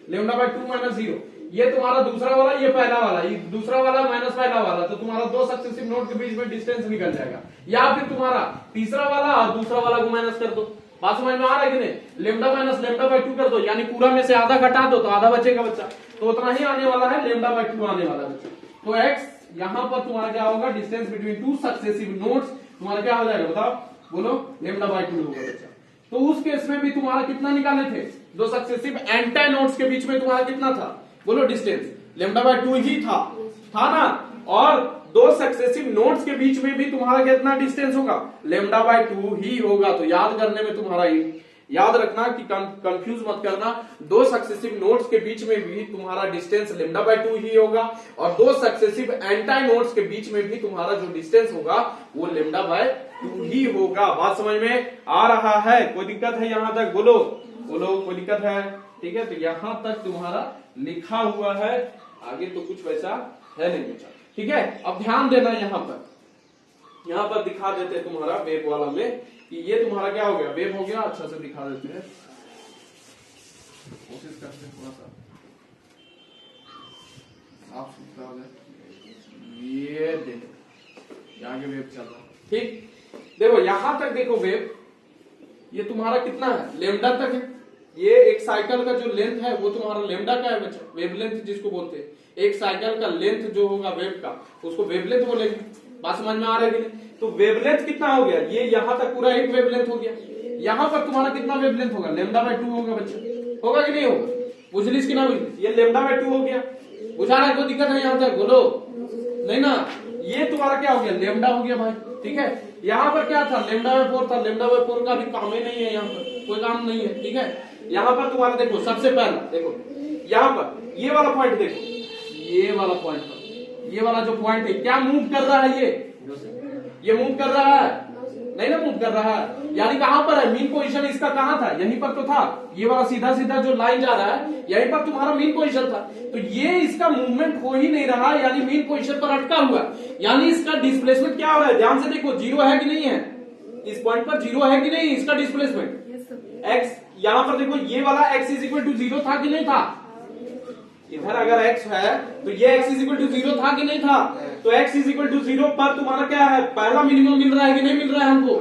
लेम्डा बाय 2 माइनस 0, ये तुम्हारा दूसरा वाला, ये पहला वाला, ये दूसरा वाला माइनस पहला वाला, तो तुम्हारा दो सक्सेसिव नोड के बीच में डिस्टेंस निकल जाएगा। या फिर तुम्हारा तीसरा वाला और दूसरा वाला को माइनस कर दो। बात समझ में आ रहा है कि नहीं, लेम्डा माइनस लेम्डा बाय 2 कर दो, यानी पूरा में से आधा घटा दो तो आधा बचेगा बच्चा, तो उतना ही आने वाला है, लेम्डा बाय 2 आने वाला बच्चा। तो x यहाँ पर तुम्हारा क्या होगा, distance between two successive nodes तुम्हारा क्या हो जाएगा, बताओ, बोलो, लेम्डा बाय 2 होगा बच्चा। तो उस केस में भी तुम्हारा कितना निकाले थे, दो सक्सेसिव एंटी नोड्स के बीच में तुम्हारा कितना था, बोलो, डिस्टेंस लेम्डा बाय 2 ही था ना। और दो सक्सेसिव नोड्स के बीच में भी तुम्हारा कितना डिस्टेंस होगा, लेम्डा बाय 2 ही होगा। तो याद करने में तुम्हारा याद रखना कि कंफ्यूज मत करना, दो सक्सेसिव नोड्स के बीच में भी तुम्हारा डिस्टेंस लेम्डा बाय 2 ही होगा, और दो सक्सेसिव एंटी नोड्स के बीच में भी तुम्हारा जो डिस्टेंस होगा वो लेम्डा बाय 2 ही होगा। बात समझ में आ रहा है? कोई दिक्कत है यहां तक, बोलो बोलो, कोई दिक्कत है? ठीक है, तो यहां तक तुम्हारा लिखा हुआ है, आगे तो कुछ वैसा है नहीं बचा। ठीक है, अब ध्यान देना, यहां पर दिखा देते तुम्हारा वेब वाला में कि ये तुम्हारा क्या हो गया, वेब हो गया। अच्छा से दिखा देते हैं, कोशिश करते हैं थोड़ा सा साफ सुथरा हो जाए। ये देखो आगे वेब चल रहा है। ठीक, देखो यहां तक देखो वेब, ये तुम्हारा कितना है, लेम्डा तक है। ये एक साइकिल का जो लेंथ है वो तुम्हारा लेम्डा का है बच्चा, वेव लेंथ जिसको बोलते हैं। एक साइकिल का लेंथ जो होगा वेव का, उसको वेवलेंथ बोलेंगे। बात समझ में आ रहा है कि नहीं? तो वेवलेंथ कितना हो गया, ये यहां तक पूरा एक वेवलेंथ हो गया। यहां पर तुम्हारा कितना वेवलेंथ होगा, लेम्डा बाय 2 होगा बच्चा, होगा कि नहीं होगा, बुझलिस की ना बुझलिस? ये लेम्डा बाय 2 हो गया, बुझा रहा है? कोई दिक्कत है यहां तक, बोलो, नहीं ना? ये तुम्हारा क्या हो गया, लेम्डा हो गया भाई। ठीक है, यहाँ पर क्या था, लेम्डा बाय 4 था, लेम्डा बाय 4 का भी काम ही नहीं है, यहाँ पर कोई काम नहीं है। ठीक है, यहाँ पर तुम्हारा देखो, सबसे पहला देखो यहाँ पर ये वाला पॉइंट देखो, ये वाला पॉइंट पर, ये वाला जो पॉइंट है क्या मूव कर रहा है, ये मूव कर रहा है, नहीं ना मूव कर रहा है। यानी कहां पर है मीन पोजीशन इसका, कहां था, यहीं पर तो था, ये वाला सीधा सीधा जो लाइन जा रहा है यहीं पर तुम्हारा मीन पोजीशन था, तो ये इसका मूवमेंट हो ही नहीं रहा, यानी मीन पोजीशन पर अटका हुआ, यानी इसका डिस्प्लेसमेंट क्या हो रहा है, ध्यान से देखो, जीरो है कि नहीं है, इस पॉइंट पर जीरो है कि नहीं इसका डिस्प्लेसमेंट एक्स, यहां पर देखो ये वाला x is equal to zero था कि नहीं था, इधर अगर x है तो ये x is equal to zero था कि नहीं था, तो x is equal to zero पर तुम्हारा क्या है, पहला मिनिमम मिल रहा है कि नहीं मिल रहा है हमको,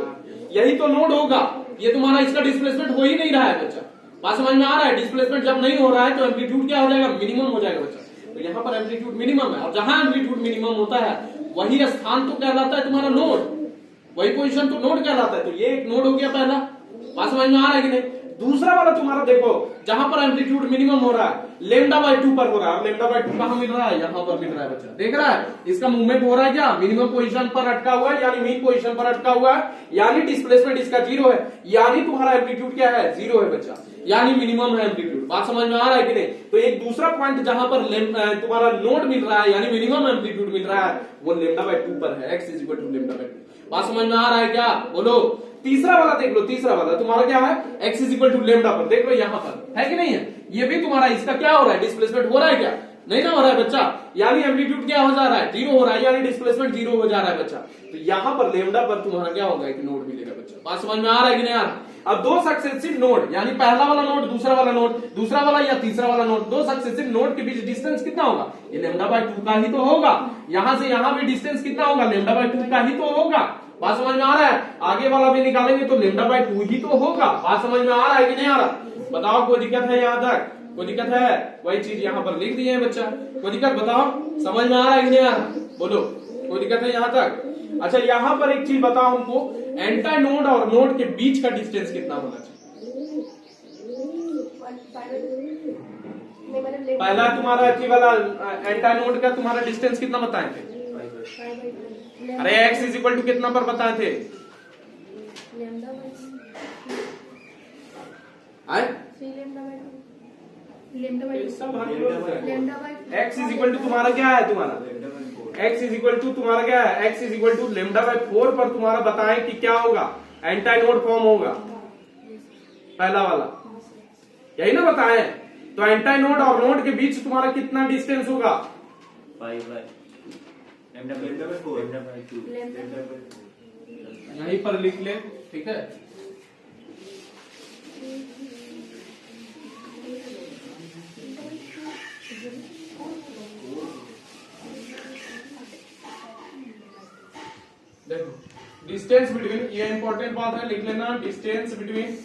यही तो नोड होगा, ये तुम्हारा इसका डिस्प्लेसमेंट हो ही नहीं रहा है बच्चा, बात समझ में आ रहा है, डिस्प्लेसमेंट जब नहीं हो रहा है तो एम्पलीट्यूड क्या हो जाएगा, मिनिमम हो जाएगा बच्चा, तो यहाँ पर एम्पलीट्यूड मिनिमम है, और जहां एम्पलीट्यूड मिनिमम होता है वही स्थान तो कहलाता है तुम्हारा नोड, वही पोजीशन तो नोड कहलाता है, तो ये एक नोड हो गया पहला, बात समझ में आ रहा है कि नहीं। दूसरा वाला तुम्हारा देखो जहां पर एम्पलीट्यूड मिनिमम हो रहा है लेमडा बाय 2 पर हो रहा है, लेमडा बाय 2 कहां मिल रहा है, यहां पर मिल रहा है बच्चा, देख रहा है इसका मूवमेंट हो रहा है क्या, मिनिमम पोजीशन पर अटका हुआ है, यानी मीन पोजीशन पर अटका हुआ है, यानी डिस्प्लेसमेंट इसका जीरो है, यानी तुम्हारा एम्पलीट्यूड क्या है, जीरो है बच्चा, यानी मिनिमम है एम्पलीट्यूड, बात समझ में आ रहा है कि नहीं। तो एक दूसरा पॉइंट जहां पर तुम्हारा नोड मिल रहा है यानी मिनिमम एम्पलीट्यूड मिल रहा है वो लेमडा बाय 2 पर है, x is equal to lambda by 2, बात समझ में आ रहा है क्या, बोलो। तीसरा वाला देख लो, तीसरा वाला तुम्हारा क्या है, x is equal to lambda पर, देख लो यहां पर है कि नहीं है, ये भी तुम्हारा इसका क्या हो रहा है, डिस्प्लेसमेंट हो रहा है क्या, नहीं ना हो रहा है बच्चा, यानी एम्पलीट्यूड क्या हो जा रहा है, जीरो हो रहा है, यानी डिस्प्लेसमेंट जीरो हो जा रहा है बच्चा, तो यहां पर लेमडा पर तुम्हारा क्या होगा, एक नोड मिलेगा बच्चा, बात समझ में आ रहा है कि नहीं आ रहा। अब दो सक्सेसिव नोड, यानी पहला वाला नोड, दूसरा वाला नोड, दूसरा वाला या तीसरा वाला नोड, दो सक्सेसिव नोड के बीच डिस्टेंस कितना होगा, ये लेमडा बाय 2 का ही तो होगा, यहां से यहां भी डिस्टेंस कितना होगा, लेमडा बाय 2 का ही तो होगा, बात समझ में आ रहा है, आगे वाला भी निकालेंगे तो लेमडा बाय 2 ही तो होगा, बात समझ में आ रहा है कि नहीं आ रहा, बताओ कोई दिक्कत है यहां तक, कोई दिक्कत है, वही चीज यहां पर लिख दिए है बच्चा, कोई दिक्कत बताओ, समझ में आ रहा है कि नहीं आ रहा, बोलो कोई दिक्कत है यहां तक। अच्छा यहां पर एक चीज बताओ हमको, एंटा नोड और नोड के बीच का डिस्टेंस कितना होना चाहिए, पहला तुम्हारा अच्छी वाला एंटा नोड का तुम्हारा डिस्टेंस कितना बताए थे, अरे x इज इक्वल टू कितना पर बताए थे, x इज इक्वल टू तुम्हारा क्या है, तुम्हारा x इज इक्वल टू तुम्हारा क्या है, x is equal to lambda by 4 पर तुम्हारा बताएं कि क्या होगा, एंटी नोड फॉर्म होगा, पहला वाला यही ना बताएं, तो एंटी नोड और नोड के बीच तुम्हारा कितना डिस्टेंस होगा, यहीं पर लिख ले, ठीक है। देखो डिस्टेंस बिटवीन, ये इंपॉर्टेंट बात है, लिख लेना, distance between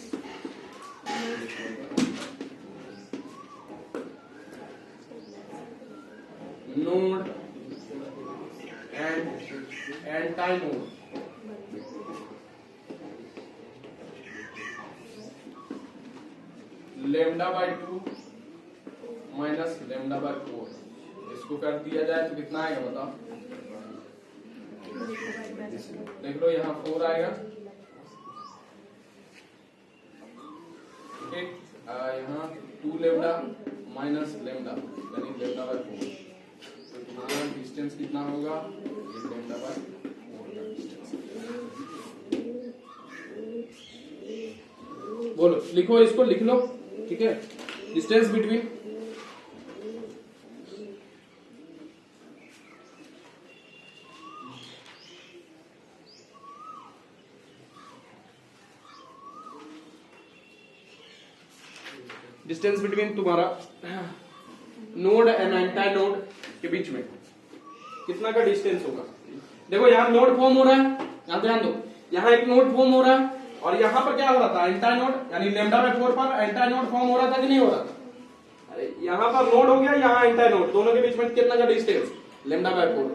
node and anti node, lambda by 2 minus lambda by 4, इसको कर दिया जाए तो कितना आएगा बताओ, देख लो यहाँ 4 आएगा, ठीक, यहाँ 2 लेमडा माइनस लेमडा यानी लेमडा बाय 4, तो तुम्हारा डिस्टेंस कितना होगा, लेमडा बाय 4 का डिस्टेंस, बोलो लिखो, इसको लिख लो, ठीक है, डिस्टेंस बिटवीन डिस्टेंस बिटवीन तुम्हारा नोड एंड एंटी नोड के बीच में कितना का डिस्टेंस होगा, देखो यहाँ नोड फॉर्म हो रहा है, यहाँ ध्यान दो, यहाँ एक नोड फॉर्म हो रहा है और यहाँ पर क्या हो रहा था, एंटी नोड यानी लेमडा बाय 4 पर एंटी नोड फॉर्म हो रहा था कि नहीं हो रहा था, अरे यहाँ पर नोड हो गया, यहाँ एंटी नोड, दोनों के बीच में कितना का डिस्टेंस, लेमडा बाय 4,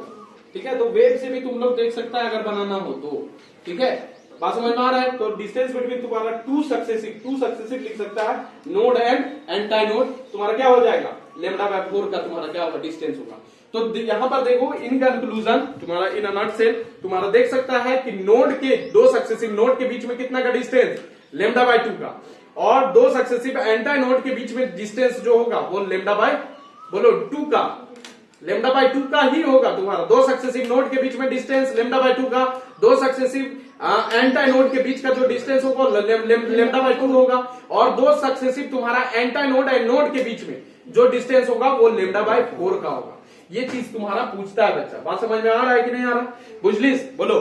ठीक है, तो वेव से भी तुम लोग देख सकता है अगर बनाना हो तो, ठीक है, बात समझ में आ रहा है। तो डिस्टेंस बिटवीन तुम्हारा टू सक्सेसिव लिख सकता है, नोड एंड एंटी नोड, तुम्हारा क्या हो जाएगा, लेमडा बाय 4 का तुम्हारा क्या होगा, डिस्टेंस होगा। तो यहाँ पर देखो इन कंक्लूजन तुम्हारा इन अ नटसेल तुम्हारा देख सकता है कि नोड के दो सक्सेसिव नोड के बीच में कितना का डिस्टेंस, लेमडा बाय 2 का, और दो सक्सेसिव एंटी नोड के बीच में डिस्टेंस जो होगा वो लेमडा बाय, बोलो 2 का, लेमडा बाय 2 का ही होगा तुम्हारा, दो सक्सेसिव नोड के बीच में डिस्टेंस लेमडा बाय 2 का, दो सक्सेसिव एंटाई नोड के बीच का जो डिस्टेंस होगा लेमडा बाई 2 होगा, और दो सक्सेसिव तुम्हारा एंटाई नोड एंड नोड के बीच में जो डिस्टेंस होगा वो लेमडा बाई 4 का होगा। ये चीज तुम्हारा पूछता है बच्चा। बात समझ में आ रहा है कि नहीं आ रहा? बुझलिस? बोलो।